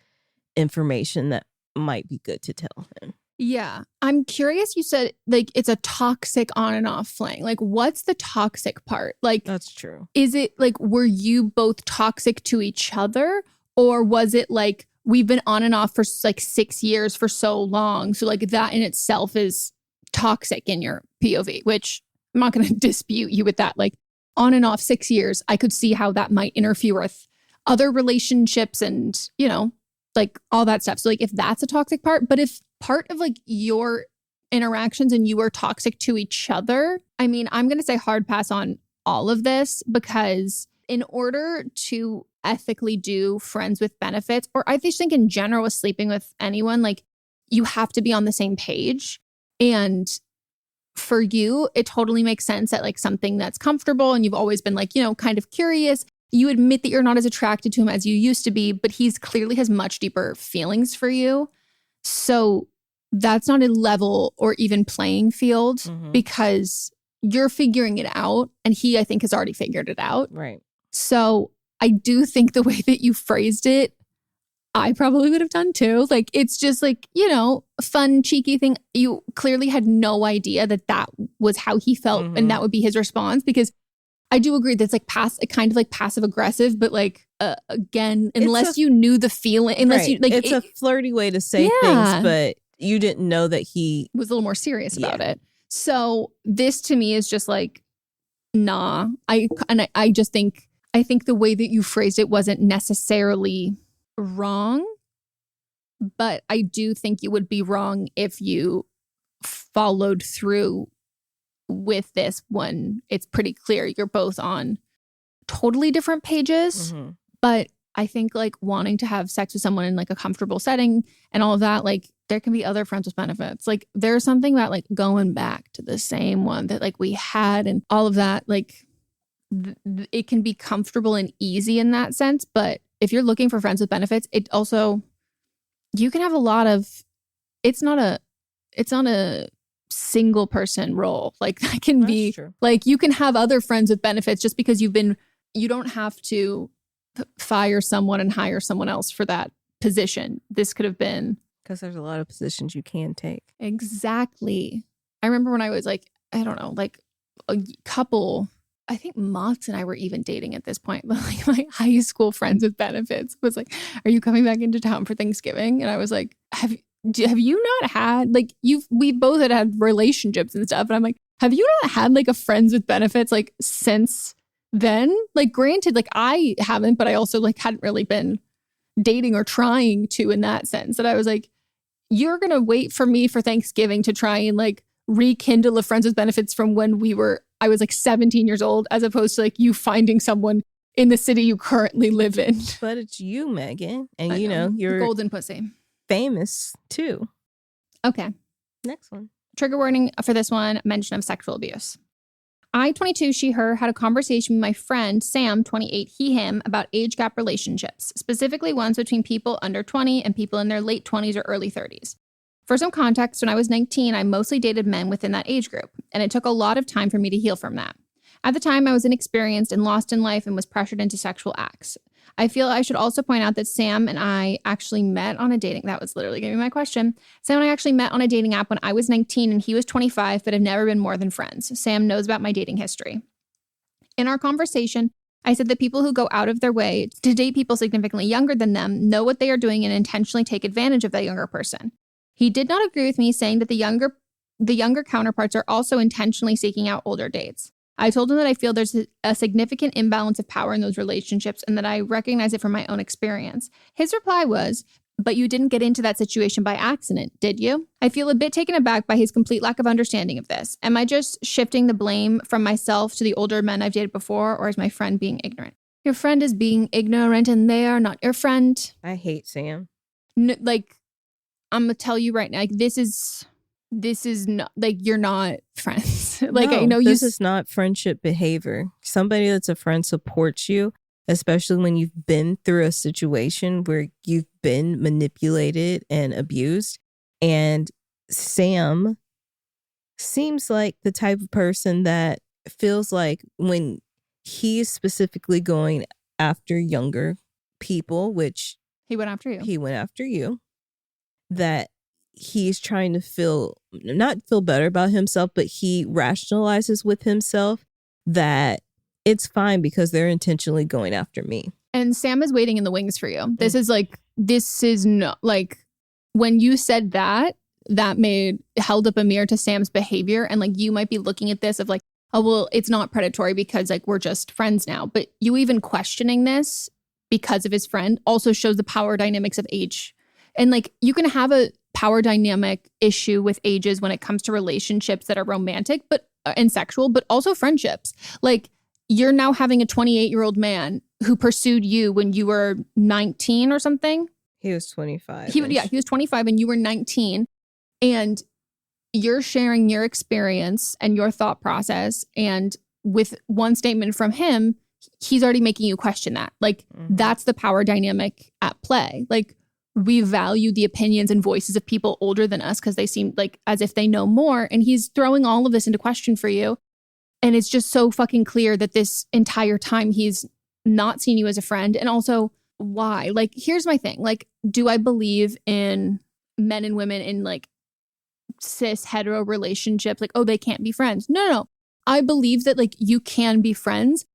information that might be good to tell him.
Yeah. I'm curious. You said like it's a toxic on and off fling. Like, what's the toxic part? Like,
that's true.
Is it like, were you both toxic to each other? Or was it like, we've been on and off for like 6 years for so long, so like that in itself is toxic in your POV, which I'm not going to dispute you with that. Like, on and off 6 years, I could see how that might interfere with other relationships and, like all that stuff. So like if that's a toxic part, but if part of like your interactions and you are toxic to each other, I mean, I'm going to say hard pass on all of this, because in order to ethically do friends with benefits, or I just think in general with sleeping with anyone, like you have to be on the same page. And for you, it totally makes sense that like something that's comfortable and you've always been like, kind of curious. You admit that you're not as attracted to him as you used to be, but he's clearly has much deeper feelings for you. So that's not a level or even playing field, because you're figuring it out and he, I think, has already figured it out.
Right.
So I do think the way that you phrased it, I probably would have done too. Like, it's just like, a fun, cheeky thing. You clearly had no idea that was how he felt and that would be his response, because I do agree that's like kind of like passive aggressive, but like, again, unless you knew the feeling, unless you like,
it's a flirty way to say things, but you didn't know that he
was a little more serious about it. So this to me is just like, nah. I think the way that you phrased it wasn't necessarily wrong, but I do think you would be wrong if you followed through with this one. It's pretty clear you're both on totally different pages, but I think like wanting to have sex with someone in like a comfortable setting and all of that, like there can be other friends with benefits. Like there's something about like going back to the same one that like we had and all of that, like it can be comfortable and easy in that sense. But if you're looking for friends with benefits, it also, you can have a lot of, it's not a single person role. Like that can be true. Like you can have other friends with benefits just because you don't have to fire someone and hire someone else for that position. This could have been,
because there's a lot of positions you can take.
Exactly. I remember when I was like, I don't know, like a couple, I think Mott's and I were even dating at this point. Like my high school friends with benefits was like, are you coming back into town for Thanksgiving? And I was like, have you not had, like, we both had relationships and stuff. And I'm like, have you not had like a friends with benefits like since then? Like granted, like I haven't, but I also like hadn't really been dating or trying to in that sense, that I was like, you're going to wait for me for Thanksgiving to try and like rekindle a friends with benefits from when I was like 17 years old, as opposed to like you finding someone in the city you currently live in.
But it's you, Megan. And you're
the golden pussy.
Famous too.
Okay.
Next one.
Trigger warning for this one, mention of sexual abuse. I, 22, she, her, had a conversation with my friend, Sam, 28, he, him, about age gap relationships, specifically ones between people under 20 and people in their late 20s or early 30s. For some context, when I was 19, I mostly dated men within that age group, and it took a lot of time for me to heal from that. At the time, I was inexperienced and lost in life and was pressured into sexual acts. I feel I should also point out that Sam and I actually met on a dating, that was literally going to be my question. Sam and I actually met on a dating app when I was 19 and he was 25, but have never been more than friends. Sam knows about my dating history. In our conversation, I said that people who go out of their way to date people significantly younger than them know what they are doing and intentionally take advantage of that younger person. He did not agree with me, saying that the younger counterparts are also intentionally seeking out older dates. I told him that I feel there's a significant imbalance of power in those relationships and that I recognize it from my own experience. His reply was, "But you didn't get into that situation by accident, did you?" I feel a bit taken aback by his complete lack of understanding of this. Am I just shifting the blame from myself to the older men I've dated before, or is my friend being ignorant? Your friend is being ignorant and they are not your friend.
I hate Sam.
I'm going to tell you right now, this is not, you're not friends. I know
this is not friendship behavior. Somebody that's a friend supports you, especially when you've been through a situation where you've been manipulated and abused. And Sam seems like the type of person that feels like when he's specifically going after younger people, which
he went after you,
that he's trying to not feel better about himself, but he rationalizes with himself that it's fine because they're intentionally going after me.
And Sam is waiting in the wings for you. This is not when you said that held up a mirror to Sam's behavior. And you might be looking at this of oh, well, it's not predatory because we're just friends now. But you even questioning this because of his friend also shows the power dynamics of age. And you can have a power dynamic issue with ages when it comes to relationships that are romantic and sexual, but also friendships. You're now having a 28-year-old man who pursued you when you were 19 or something.
He was 25.
He was 25 and you were 19. And you're sharing your experience and your thought process. And with one statement from him, he's already making you question that. That's the power dynamic at play. We value the opinions and voices of people older than us because they seem as if they know more. And he's throwing all of this into question for you. And it's just so fucking clear that this entire time he's not seen you as a friend. And also, why? Here's my thing. Do I believe in men and women in cis hetero relationships? Oh, they can't be friends. No. I believe that you can be friends.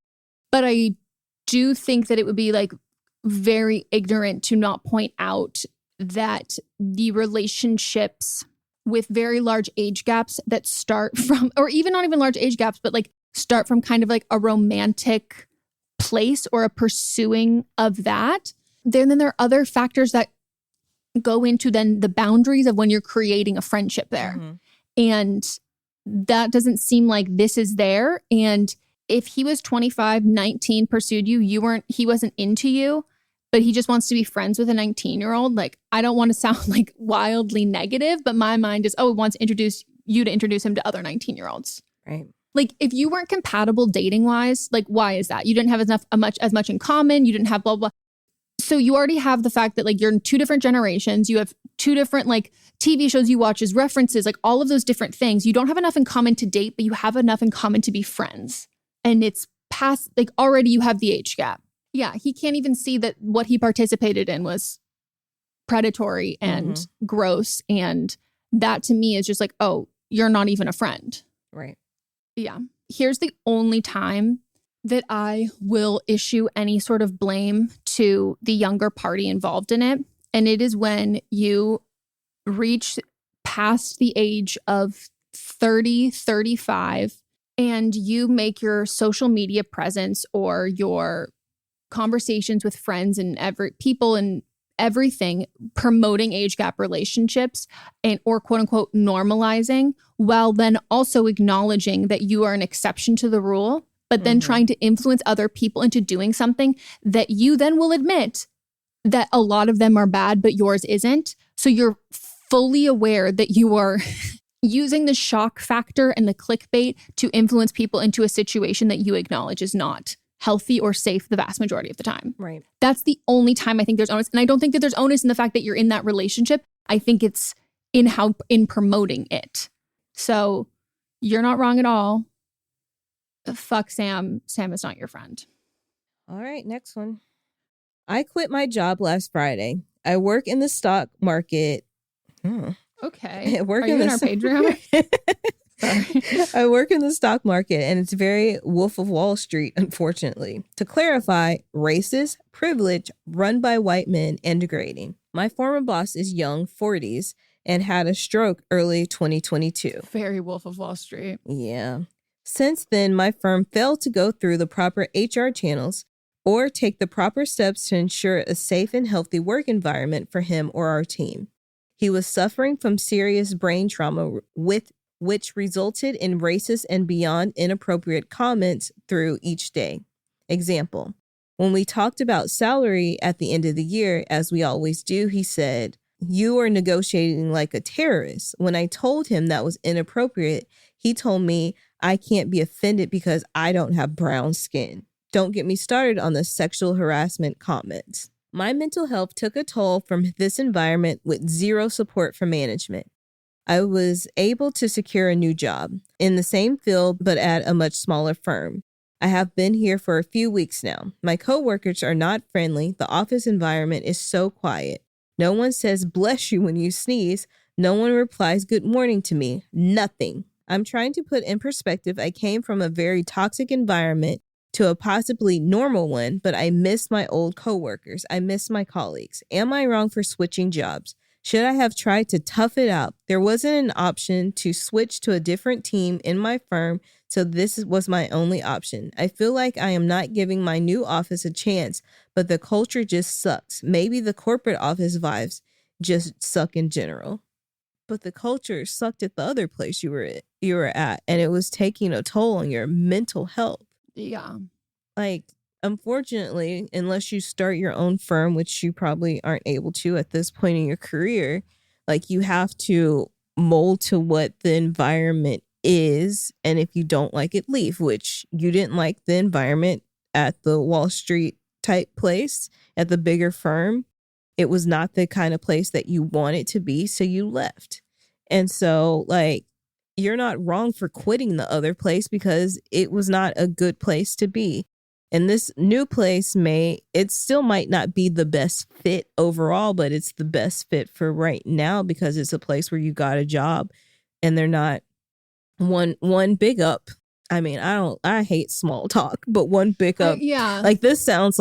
But I do think that it would be very ignorant to not point out that the relationships with very large age gaps that start from, or even not even large age gaps, but start from kind of a romantic place or a pursuing of that. Then there are other factors that go into then the boundaries of when you're creating a friendship there. Mm-hmm. And that doesn't seem like this is there. And if he was 25, 19, pursued you, he wasn't into you, but he just wants to be friends with a 19-year-old. I don't want to sound wildly negative, but my mind is, he wants to introduce him to other 19-year-olds.
Right.
If you weren't compatible dating wise, why is that? You didn't have as much in common. You didn't have blah, blah. So you already have the fact that you're in two different generations. You have two different TV shows you watch as references, all of those different things. You don't have enough in common to date, but you have enough in common to be friends. And it's past, already you have the age gap. Yeah, he can't even see that what he participated in was predatory and gross. And that to me is just you're not even a friend.
Right.
Yeah. Here's the only time that I will issue any sort of blame to the younger party involved in it. And it is when you reach past the age of 30, 35, and you make your social media presence or your conversations with friends and people and everything promoting age gap relationships or quote unquote normalizing, while then also acknowledging that you are an exception to the rule, but then trying to influence other people into doing something that you then will admit that a lot of them are bad, but yours isn't. So you're fully aware that you are using the shock factor and the clickbait to influence people into a situation that you acknowledge is not healthy or safe the vast majority of the time.
Right.
That's the only time I think there's onus. And I don't think that there's onus in the fact that you're in that relationship. I think it's in promoting it. So you're not wrong at all. Fuck Sam. Sam is not your friend.
All right, next one. I quit my job last Friday. I work in the stock market.
Okay. Are you in our Patreon?
I work in the stock market, and it's very Wolf of Wall Street, unfortunately. To clarify, racist, privilege, run by white men, and degrading. My former boss is young, 40s, and had a stroke early 2022.
Very Wolf of Wall Street.
Yeah. Since then, my firm failed to go through the proper HR channels or take the proper steps to ensure a safe and healthy work environment for him or our team. He was suffering from serious brain trauma which resulted in racist and beyond inappropriate comments through each day. Example, when we talked about salary at the end of the year, as we always do, he said, "You are negotiating like a terrorist." When I told him that was inappropriate, he told me I can't be offended because I don't have brown skin. Don't get me started on the sexual harassment comments. My mental health took a toll from this environment with zero support from management. I was able to secure a new job in the same field, but at a much smaller firm. I have been here for a few weeks now. My coworkers are not friendly. The office environment is so quiet. No one says bless you when you sneeze. No one replies good morning to me. Nothing. I'm trying to put in perspective, I came from a very toxic environment to a possibly normal one, but I miss my old coworkers. I miss my colleagues. Am I wrong for switching jobs? Should I have tried to tough it out? There wasn't an option to switch to a different team in my firm, so this was my only option. I feel like I am not giving my new office a chance, but the culture just sucks. Maybe the corporate office vibes just suck in general. But the culture sucked at the other place you were at, and it was taking a toll on your mental health.
Yeah.
Like, unfortunately, unless you start your own firm, which you probably aren't able to at this point in your career, like you have to mold to what the environment is. And if you don't like it, leave, which you didn't like the environment at the Wall Street type place, at the bigger firm. It was not the kind of place that you wanted to be, so you left. And so, like, you're not wrong for quitting the other place because it was not a good place to be. And this new place it still might not be the best fit overall, but it's the best fit for right now because it's a place where you got a job and they're not one big up. I mean, I hate small talk, but one big up.
Yeah.
Like this sounds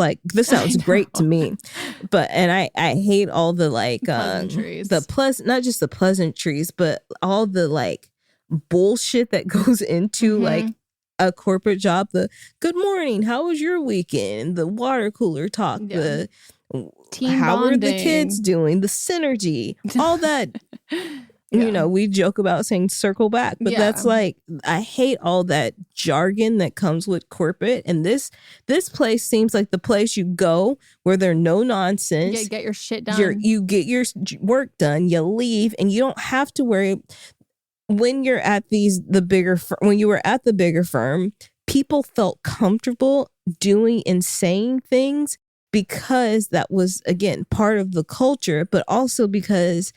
great to me. And I hate all the like,
pleasantries.
Not just the pleasantries, but all the like bullshit that goes into like a corporate job. The good morning, how was your weekend? The water cooler talk, the
team
how
bonding.
are the kids doing? The synergy, all that. You know, we joke about saying circle back, but that's like, I hate all that jargon that comes with corporate. And this place seems like the place you go where there's no nonsense.
Get your shit done.
You get your work done, you leave, and you don't have to worry. When you're at when you were at the bigger firm, people felt comfortable doing insane things because that was, again, part of the culture, but also because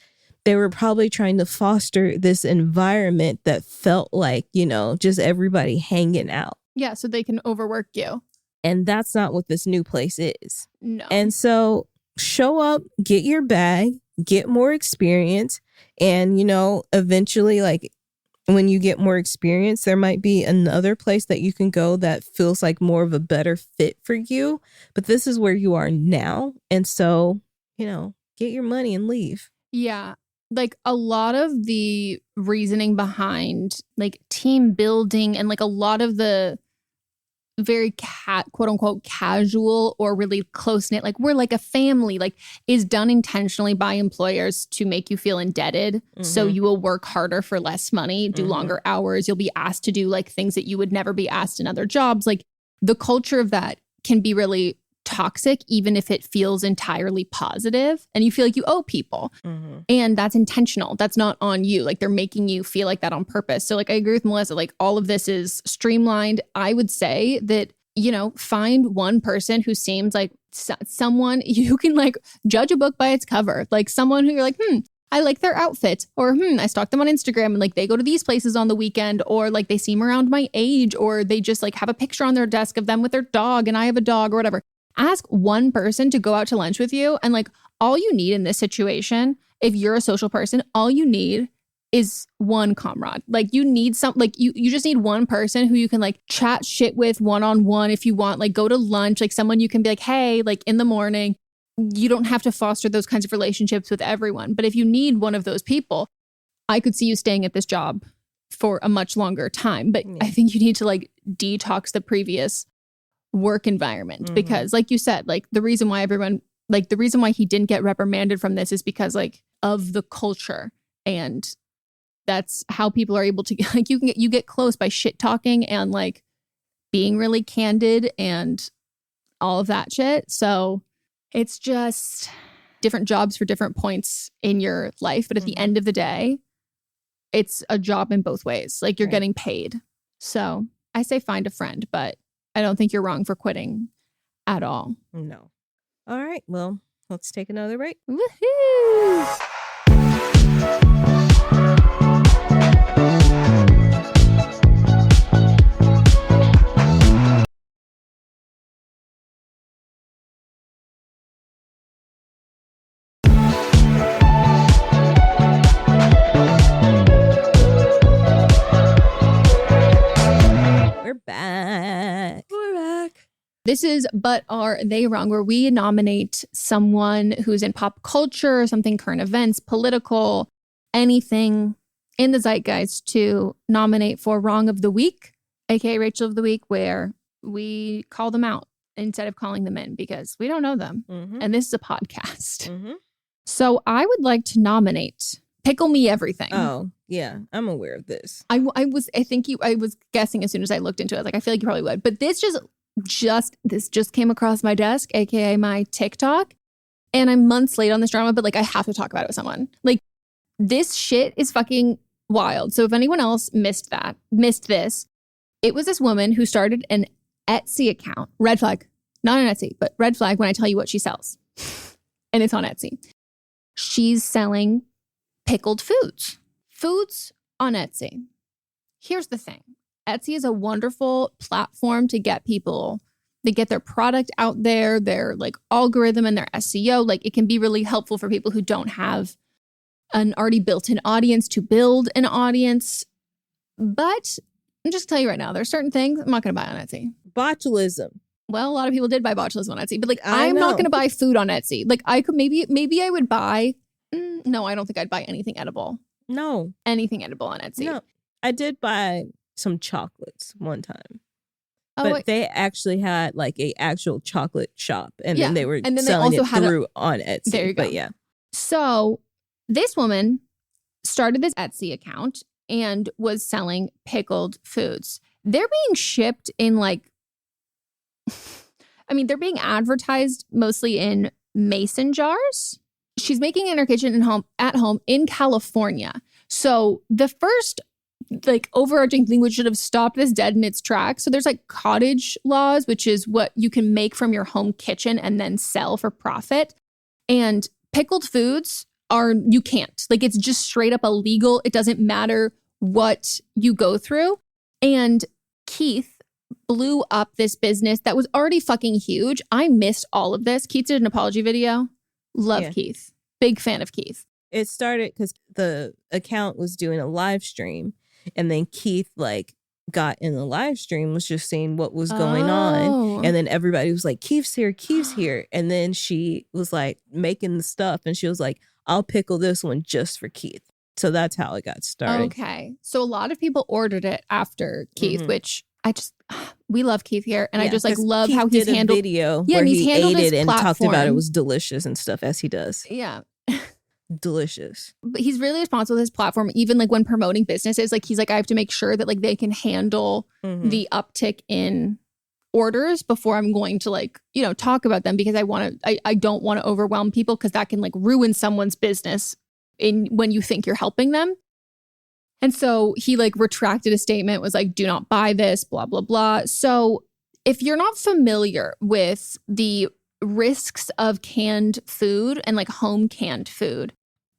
they were probably trying to foster this environment that felt like, you know, just everybody hanging out.
Yeah, so they can overwork you.
And that's not what this new place is.
No.
And so show up, get your bag, get more experience. And, you know, eventually, like, when you get more experience, there might be another place that you can go that feels like more of a better fit for you. But this is where you are now. And so, you know, get your money and leave.
Yeah. Like a lot of the reasoning behind like team building and like a lot of the very quote unquote casual or really close knit, like we're like a family, like is done intentionally by employers to make you feel indebted. So you will work harder for less money, do longer hours. You'll be asked to do like things that you would never be asked in other jobs. Like the culture of that can be really toxic, even if it feels entirely positive and you feel like you owe people. And that's intentional. That's not on you. Like they're making you feel like that on purpose. So like I agree with Melissa, like all of this is streamlined. I would say that, you know, find one person who seems like someone you can like judge a book by its cover. Like someone who you're like, I like their outfit, or I stalk them on Instagram and like they go to these places on the weekend, or like they seem around my age, or they just like have a picture on their desk of them with their dog and I have a dog or whatever. Ask one person to go out to lunch with you. And like all you need in this situation, if you're a social person, all you need is one comrade. Like you need you just need one person who you can like chat shit with one-on-one if you want, like go to lunch, like someone you can be like, hey, like in the morning. You don't have to foster those kinds of relationships with everyone. But if you need one of those people, I could see you staying at this job for a much longer time. But I think you need to like detox the previous work environment because like you said, like the reason why he didn't get reprimanded from this is because like of the culture. And that's how people are able to like, you get close by shit talking and like being really candid and all of that shit. So it's just different jobs for different points in your life. But at the end of the day, it's a job in both ways. Like you're getting paid. So I say find a friend, but I don't think you're wrong for quitting at all.
No. All right. Well, let's take another break.
Woohoo!
We're back.
This is But Are They Wrong, where we nominate someone who's in pop culture, something current events, political, anything in the zeitgeist to nominate for Wrong of the Week, aka Rachel of the Week, where we call them out instead of calling them in because we don't know them. And this is a podcast. So I would like to nominate PickleMeEverything.
Oh, yeah. I'm aware of this.
I was guessing as soon as I looked into it. Like, I feel like you probably would. But this just came across my desk, aka my TikTok. And I'm months late on this drama, but like I have to talk about it with someone. Like this shit is fucking wild. So if anyone else missed this, it was this woman who started an Etsy account. Red flag. Not on Etsy, but red flag when I tell you what she sells. And it's on Etsy. She's selling pickled foods. Foods on Etsy. Here's the thing. Etsy is a wonderful platform to get people, they get their product out there, their like algorithm and their SEO. Like it can be really helpful for people who don't have an already built-in audience to build an audience. But I'm just telling you right now, there's certain things I'm not going to buy on Etsy.
Botulism.
Well, a lot of people did buy botulism on Etsy, but like I'm not going to buy food on Etsy. Like I could maybe I would buy. No, I don't think I'd buy anything edible.
No.
Anything edible on Etsy.
No. I did buy some chocolates one time. But they actually had like a actual chocolate shop and then they were selling it through on Etsy.
There you go.
But yeah.
So this woman started this Etsy account and was selling pickled foods. They're being shipped in like, I mean, they're being advertised mostly in mason jars. She's making it in her kitchen at home in California. So the first like overarching thing which should have stopped this dead in its tracks. So there's like cottage laws, which is what you can make from your home kitchen and then sell for profit. And pickled foods you can't. Like it's just straight up illegal. It doesn't matter what you go through. And Keith blew up this business that was already fucking huge. I missed all of this. Keith did an apology video. Love Keith. Big fan of Keith.
It started because the account was doing a live stream. And then Keith like got in the live stream, was just saying what was going on. And then everybody was like, Keith's here. And then she was like making the stuff. And she was like, I'll pickle this one just for Keith. So that's how it got started.
Okay. So a lot of people ordered it after Keith, which we love Keith here. And I just like love
Keith
how he's
did
handled
a video
where
he
handled
ate it and
platform.
talked about it was delicious and stuff as he does.
Yeah.
Delicious.
But he's really responsible with his platform, even like when promoting businesses. Like he's like, I have to make sure that like they can handle the uptick in orders before I'm going to like, you know, talk about them, because I don't want to overwhelm people, because that can like ruin someone's business when you think you're helping them. And so he like retracted a statement, was like, do not buy this, blah, blah, blah. So if you're not familiar with the risks of canned food and like home canned food,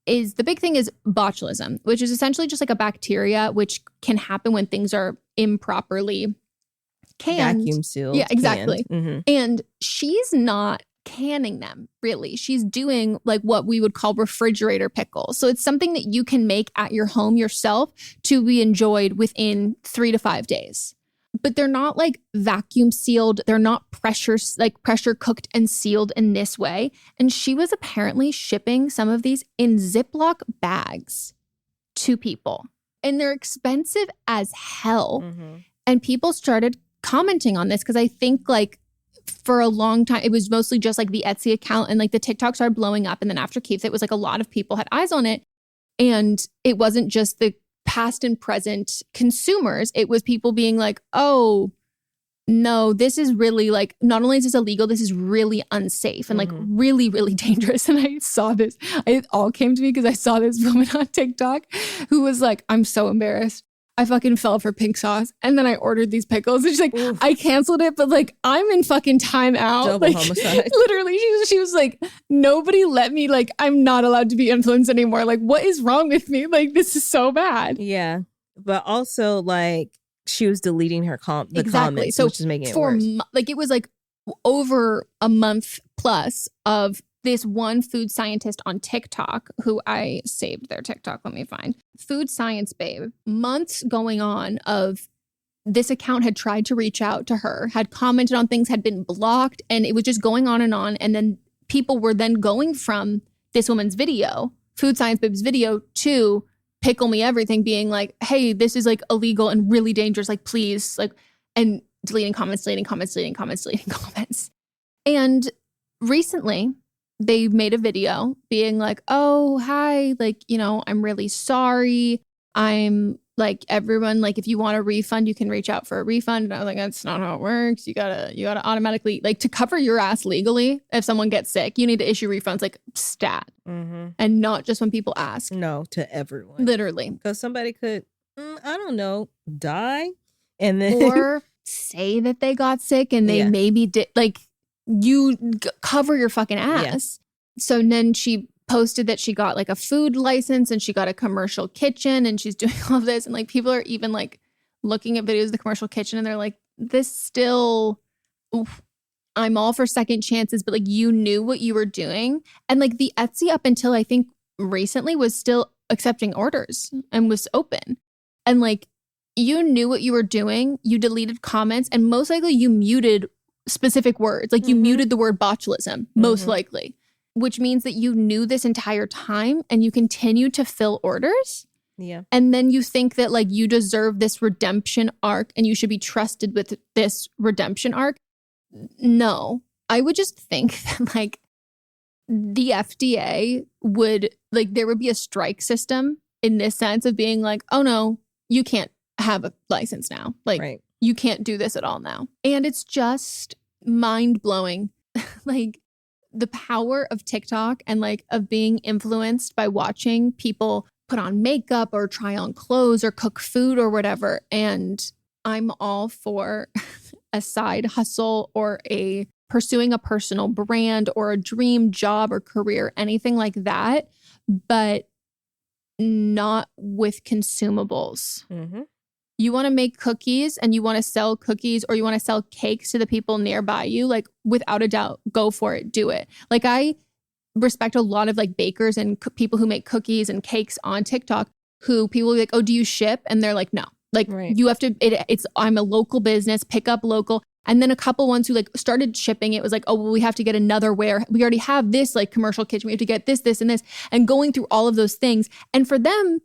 the big thing is botulism, which is essentially just like a bacteria, which can happen when things are improperly canned.
Vacuum sealed.
Yeah, exactly. And she's not canning them, really. She's doing like what we would call refrigerator pickles. So it's something that you can make at your home yourself to be enjoyed within 3 to 5 days. But they're not like vacuum sealed. They're not pressure cooked and sealed in this way. And she was apparently shipping some of these in Ziploc bags to people. And they're expensive as hell. Mm-hmm. And people started commenting on this because I think like for a long time, it was mostly just like the Etsy account and like the TikTok started blowing up. And then after Keith, it was like a lot of people had eyes on it. And it wasn't just the past and present consumers. It was people being like, oh, no, this is really like, not only is this illegal, this is really unsafe and like really, really dangerous. And I saw this, it all came to me because I saw this woman on TikTok who was like, I'm so embarrassed. I fucking fell for pink sauce. And then I ordered these pickles. And she's like, oof. I canceled it, but like, I'm in fucking timeout.
Double
like,
homicide.
Literally, she was like, nobody let me, like, I'm not allowed to be influenced anymore. Like, what is wrong with me? Like, this is so bad.
Yeah. But also, like, she was deleting her comments, so which is making it worse.
Like, it was like over a month plus of this one food scientist on TikTok who I saved their TikTok. Let me find. Food Science Babe. Months going on of this account had tried to reach out to her, had commented on things, had been blocked, and it was just going on. And then people were then going from this woman's video, Food Science Babe's video, to PickleMeEverything being like, hey, this is like illegal and really dangerous. Like, please, like, and deleting comments. And recently, they made a video being like, oh, hi, like, you know, I'm really sorry. I'm like, everyone, like, if you want a refund, you can reach out for a refund. And I was like, that's not how it works. You gotta automatically, like, to cover your ass legally, if someone gets sick, you need to issue refunds like stat. Mm-hmm. And not just when people ask.
No, to everyone.
Literally.
Because somebody could, I don't know, die. And then.
Or say that they got sick and they maybe did, like, you cover your fucking ass. Yeah. So then she posted that she got like a food license and she got a commercial kitchen and she's doing all of this. And like people are even like looking at videos of the commercial kitchen and they're like, this still, I'm all for second chances, but like you knew what you were doing. And like the Etsy up until I think recently was still accepting orders and was open. And like you knew what you were doing. You deleted comments and most likely you muted specific words. Like you muted the word botulism, most likely, which means that you knew this entire time and you continued to fill orders.
Yeah.
And then you think that like you deserve this redemption arc and you should be trusted with this redemption arc. No, I would just think that like the FDA would, like, there would be a strike system in this sense of being like, oh no, you can't have a license now. Like, right. You can't do this at all now. And it's just mind blowing. Like the power of TikTok and like of being influenced by watching people put on makeup or try on clothes or cook food or whatever. And I'm all for a side hustle or pursuing a personal brand or a dream job or career, anything like that, but not with consumables. Mm-hmm. You want to make cookies and you want to sell cookies or you want to sell cakes to the people nearby you, like without a doubt, go for it, do it. Like I respect a lot of like bakers and people who make cookies and cakes on TikTok who people are like, oh, do you ship? And they're like, no, like right. You have to, I'm a local business, pick up local. And then a couple ones who like started shipping it was like, oh, well, we have to get another we already have this like commercial kitchen. We have to get this, and this, and going through all of those things. And for them,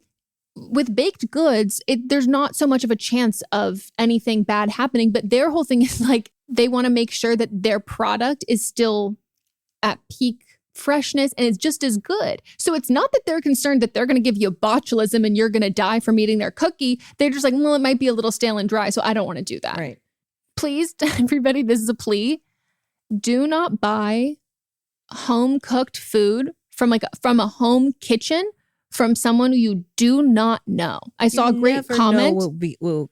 with baked goods, there's not so much of a chance of anything bad happening, but their whole thing is like, they want to make sure that their product is still at peak freshness and it's just as good. So it's not that they're concerned that they're going to give you botulism and you're going to die from eating their cookie. They're just like, well, it might be a little stale and dry, so I don't want to do that.
Right.
Please, everybody, this is a plea. Do not buy home cooked food from a home kitchen from someone who you do not know. I saw a great comment.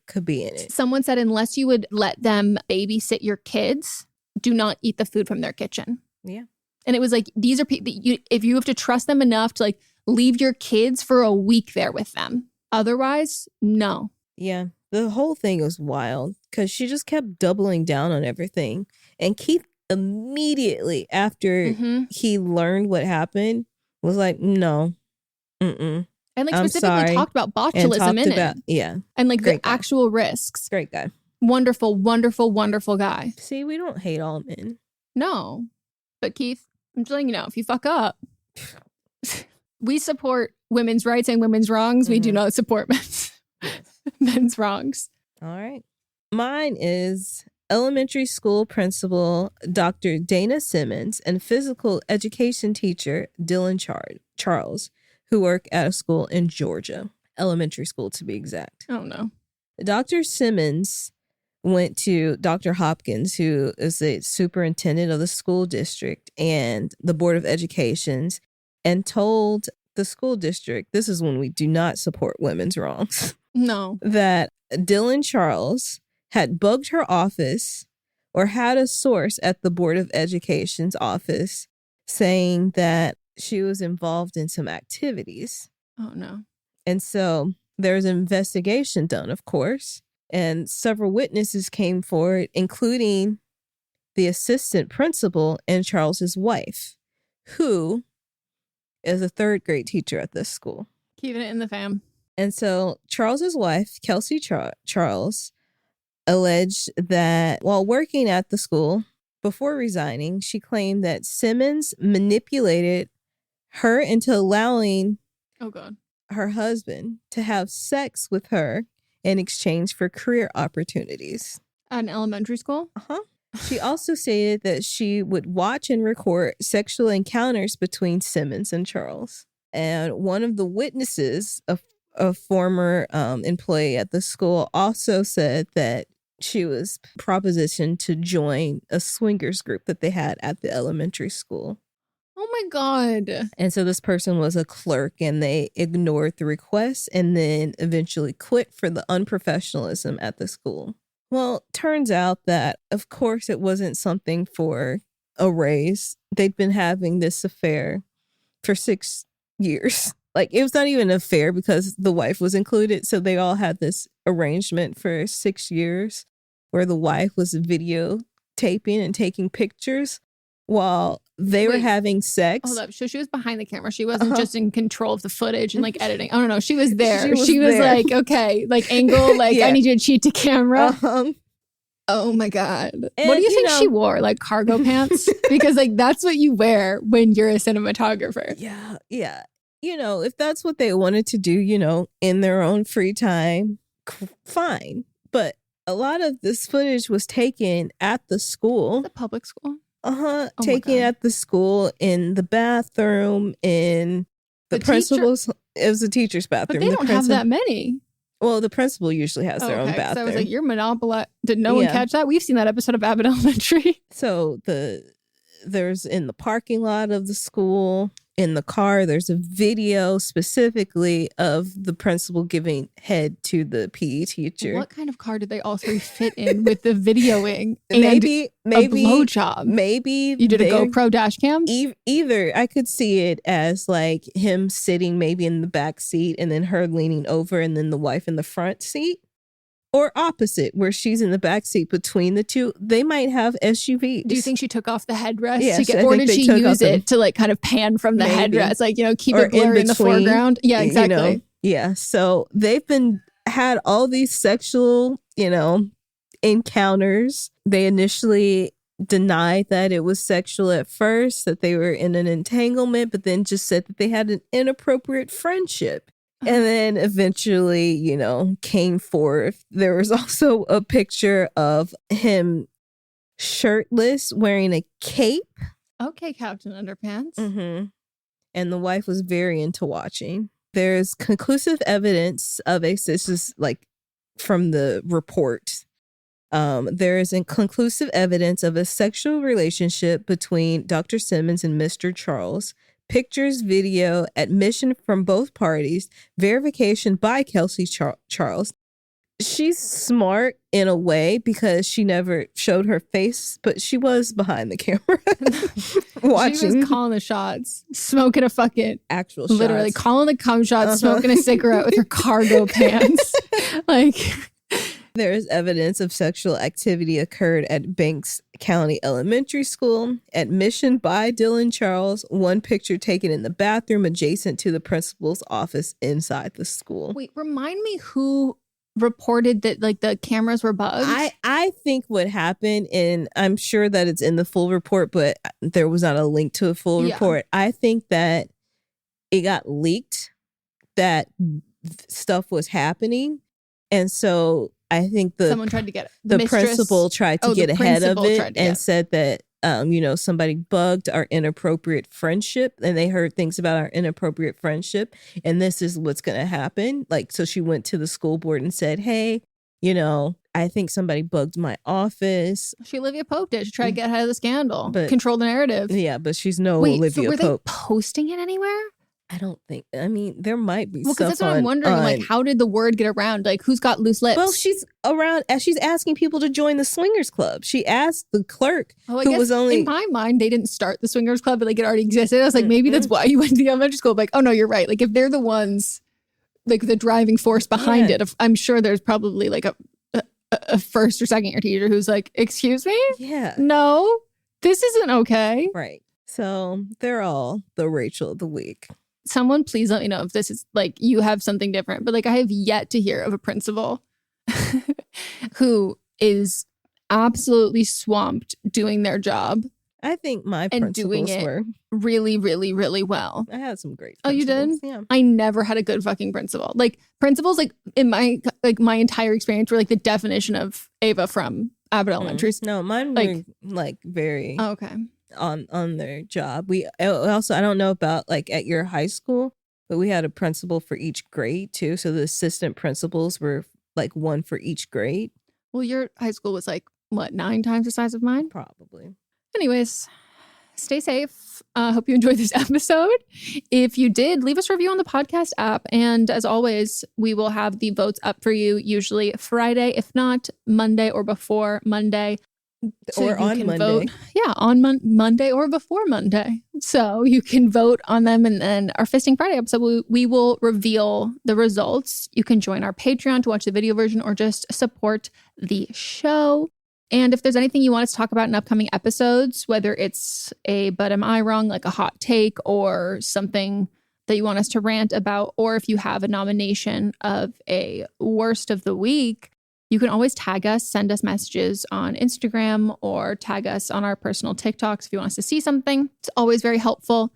Could be in it.
Someone said, unless you would let them babysit your kids, do not eat the food from their kitchen.
Yeah.
And it was like, these are people, if you have to trust them enough to like leave your kids for a week there with them. Otherwise, no.
Yeah. The whole thing was wild because she just kept doubling down on everything. And Keith immediately after he learned what happened, was like, no, mm-mm.
And like specifically talked about botulism in it.
Yeah.
And like
Great
the
guy.
actual risks.
Great guy.
Wonderful, wonderful, wonderful guy.
See, we don't hate all men.
No. But Keith, I'm just letting you know, if you fuck up, we support women's rights and women's wrongs. We do not support men's wrongs.
All right. Mine is elementary school principal Dr. Dana Simmons and physical education teacher Dylan Charles, who work at a school in Georgia, elementary school to be exact.
Oh, no.
Dr. Simmons went to Dr. Hopkins, who is the superintendent of the school district and the Board of Educations, and told the school district, this is when we do not support women's wrongs.
No.
That Dylan Charles had bugged her office or had a source at the Board of Education's office saying that she was involved in some activities.
Oh, no.
And so there's an investigation done, of course, and several witnesses came forward, including the assistant principal and Charles's wife, who is a third grade teacher at this school.
Keeping it in the fam.
And so Charles's wife, Kelsey Charles, alleged that while working at the school before resigning, she claimed that Simmons manipulated her into allowing her husband to have sex with her in exchange for career opportunities.
At an elementary school?
Uh-huh. She also stated that she would watch and record sexual encounters between Simmons and Charles. And one of the witnesses, a former employee at the school, also said that she was propositioned to join a swingers group that they had at the elementary school.
Oh my God.
And so this person was a clerk and they ignored the request and then eventually quit for the unprofessionalism at the school. Well, turns out that, of course, it wasn't something for a raise. They'd been having this affair for 6 years. Like, it was not even an affair because the wife was included. So they all had this arrangement for 6 years where the wife was videotaping and taking pictures while they were having sex.
Hold up. So she was behind the camera. She wasn't just in control of the footage and like editing. Oh, no. She was there. She was there. Like, okay, like angle, like I need you to cheat to camera. Oh my God. And, what do you think she wore? Like cargo pants? Because like that's what you wear when you're a cinematographer.
Yeah. Yeah. You know, if that's what they wanted to do, you know, in their own free time, fine. But a lot of this footage was taken at the school.
The public school?
Oh taken at the school, in the bathroom, in the principal's. It was a teacher's bathroom.
But they don't have that many.
Well, the principal usually has their own bathroom.
So I was like, you're monopolizing. Did no one catch that? We've seen that episode of Abbott Elementary.
So there's in the parking lot of the school, in the car, there's a video specifically of the principal giving head to the PE teacher.
What kind of car did they all three fit in with the videoing
maybe
a blowjob?
Maybe
you did a GoPro dash cam?
Either I could see it as like him sitting maybe in the back seat and then her leaning over and then the wife in the front seat. Or opposite, where she's in the back seat between the two. They might have SUVs.
Do you think she took off the headrest?
Yes,
or did she use it to like kind of pan from the headrest? Like, you know, keep it blurry in the foreground? Yeah, exactly.
You know, yeah. So they've had all these sexual, you know, encounters. They initially denied that it was sexual at first, that they were in an entanglement, but then just said that they had an inappropriate friendship. And then eventually, you know, came forth. There was also a picture of him shirtless, wearing a cape.
Okay, Captain Underpants.
Mm-hmm. And the wife was very into watching. There's conclusive evidence of this is like from the report. There is conclusive evidence of a sexual relationship between Dr. Simmons and Mr. Charles. Pictures, video, admission from both parties, verification by Kelsey Charles. She's smart in a way because she never showed her face, but she was behind the camera watching.
She was calling the shots, smoking a fucking
actual
shots. Literally calling the cum shots, smoking a cigarette with her cargo pants. Like,
There is evidence of sexual activity occurred at Banks County Elementary School. Admission by Dylan Charles. One picture taken in the bathroom adjacent to the principal's office inside the school.
Wait, remind me who reported that like the cameras were bugged?
I think what happened, and I'm sure that it's in the full report, but there was not a link to a full report. I think that it got leaked that stuff was happening. And so I think someone tried to get it. The principal tried to get ahead of it and said that, somebody bugged our inappropriate friendship, and they heard things about our inappropriate friendship. And this is what's going to happen. Like, so she went to the school board and said, hey, I think somebody bugged my office.
She Olivia Pope did. She tried to get ahead of the scandal, control the narrative.
Yeah, but she's Olivia
so were
Pope.
They posting it anywhere?
I don't think. I mean, there might be stuff.
Because that's what I'm wondering. Like, how did the word get around? Like, who's got loose lips?
Well, she's around as she's asking people to join the swingers club. She asked the clerk,
in my mind, they didn't start the swingers club, but like it already existed. I was like, maybe that's why you went to the elementary school. Like, oh no, you're right. Like, if they're the ones, like the driving force behind it, I'm sure there's probably like a first or second year teacher who's like, excuse me, no, this isn't okay,
right? So they're all the Rachel of the week.
Someone please let me know if this is like you have something different. But like I have yet to hear of a principal who is absolutely swamped doing their job.
I think my principals were
really, really, really well.
I had some great principals.
Oh, you did?
Yeah.
I never had a good fucking principal. Like principals, like in my entire experience were like the definition of Ava from Abbott Elementary.
No, mine were like very on their job. We also, I don't know about like at your high school, but we had a principal for each grade too. So the assistant principals were like one for each grade.
Well, your high school was like what, 9 times the size of mine?
Probably.
Anyways, stay safe. Hope you enjoyed this episode. If you did, leave us a review on the podcast app. And as always, we will have the votes up for you usually Friday, if not Monday or before Monday. So
or on Monday.
Vote, on Monday or before Monday. So you can vote on them. And then our Fisting Friday episode, we will reveal the results. You can join our Patreon to watch the video version or just support the show. And if there's anything you want us to talk about in upcoming episodes, whether it's a but am I wrong, like a hot take or something that you want us to rant about, or if you have a nomination of a worst of the week, you can always tag us, send us messages on Instagram or tag us on our personal TikToks if you want us to see something. It's always very helpful.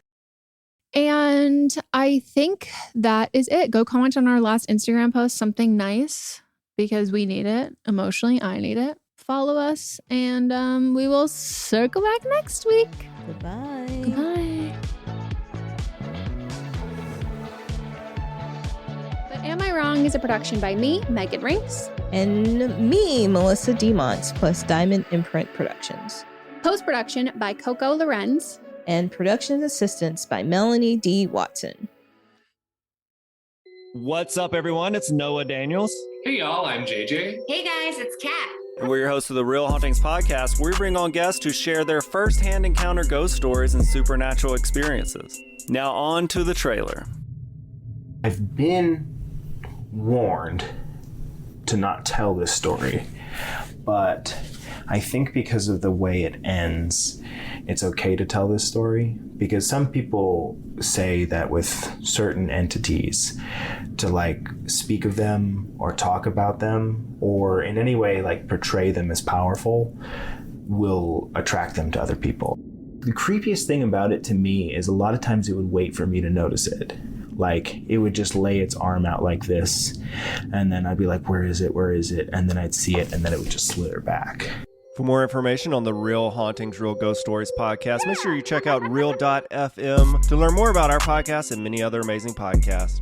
And I think that is it. Go comment on our last Instagram post, something nice, because we need it. Emotionally, I need it. Follow us, and we will circle back next week.
Goodbye.
Goodbye. But Am I Wrong is a production by me, Megan Rinks.
And me, Melisa DeMont, plus Diamond Imprint Productions.
Post-production by Coco Lorenz.
And production assistance by Melanie D. Watson.
What's up, everyone? It's Noah Daniels.
Hey, y'all. I'm JJ.
Hey, guys. It's Kat.
And we're your hosts of the Real Hauntings podcast, where we bring on guests to share their first-hand encounter ghost stories and supernatural experiences. Now on to the trailer.
I've been warned to not tell this story, but I think because of the way it ends, it's okay to tell this story, because some people say that with certain entities, to like speak of them or talk about them or in any way like portray them as powerful will attract them to other people. The creepiest thing about it to me is a lot of times it would wait for me to notice it. Like it would just lay its arm out like this, and then I'd be like, where is it? Where is it? And then I'd see it, and then it would just slither back.
For more information on the Real Hauntings, Real Ghost Stories podcast, make sure you check out Real.fm to learn more about our podcast and many other amazing podcasts.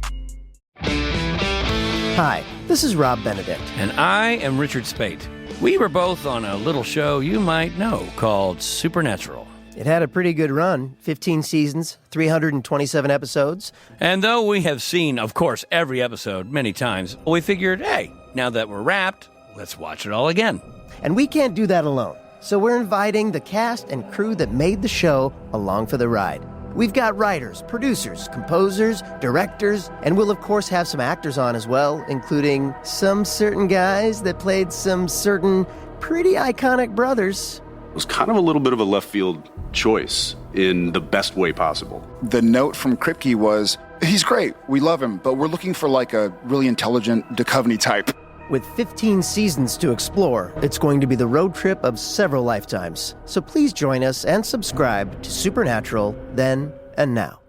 Hi, this is Rob Benedict.
And I am Richard Spate. We were both on a little show you might know called Supernatural.
It had a pretty good run, 15 seasons, 327 episodes.
And though we have seen, of course, every episode many times, we figured, hey, now that we're wrapped, let's watch it all again.
And we can't do that alone. So we're inviting the cast and crew that made the show along for the ride. We've got writers, producers, composers, directors, and we'll of course have some actors on as well, including some certain guys that played some certain pretty iconic brothers.
It was kind of a little bit of a left field choice in the best way possible.
The note from Kripke was, he's great, we love him, but we're looking for like a really intelligent Duchovny type.
With 15 seasons to explore, it's going to be the road trip of several lifetimes. So please join us and subscribe to Supernatural Then and Now.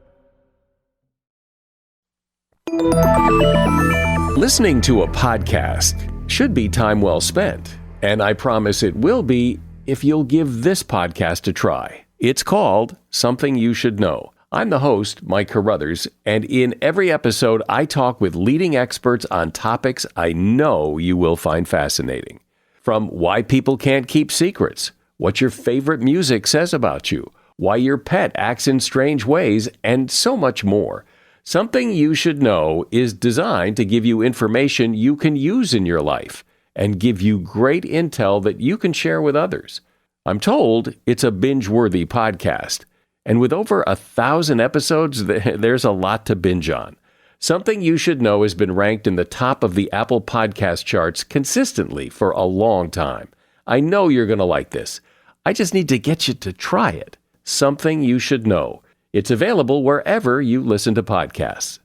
Listening to a podcast should be time well spent, and I promise it will be if you'll give this podcast a try. It's called Something You Should Know. I'm the host, Mike Carruthers, and in every episode, I talk with leading experts on topics I know you will find fascinating. From why people can't keep secrets, what your favorite music says about you, why your pet acts in strange ways, and so much more. Something You Should Know is designed to give you information you can use in your life and give you great intel that you can share with others. I'm told it's a binge-worthy podcast. And with over 1,000 episodes, there's a lot to binge on. Something You Should Know has been ranked in the top of the Apple podcast charts consistently for a long time. I know you're going to like this. I just need to get you to try it. Something You Should Know. It's available wherever you listen to podcasts.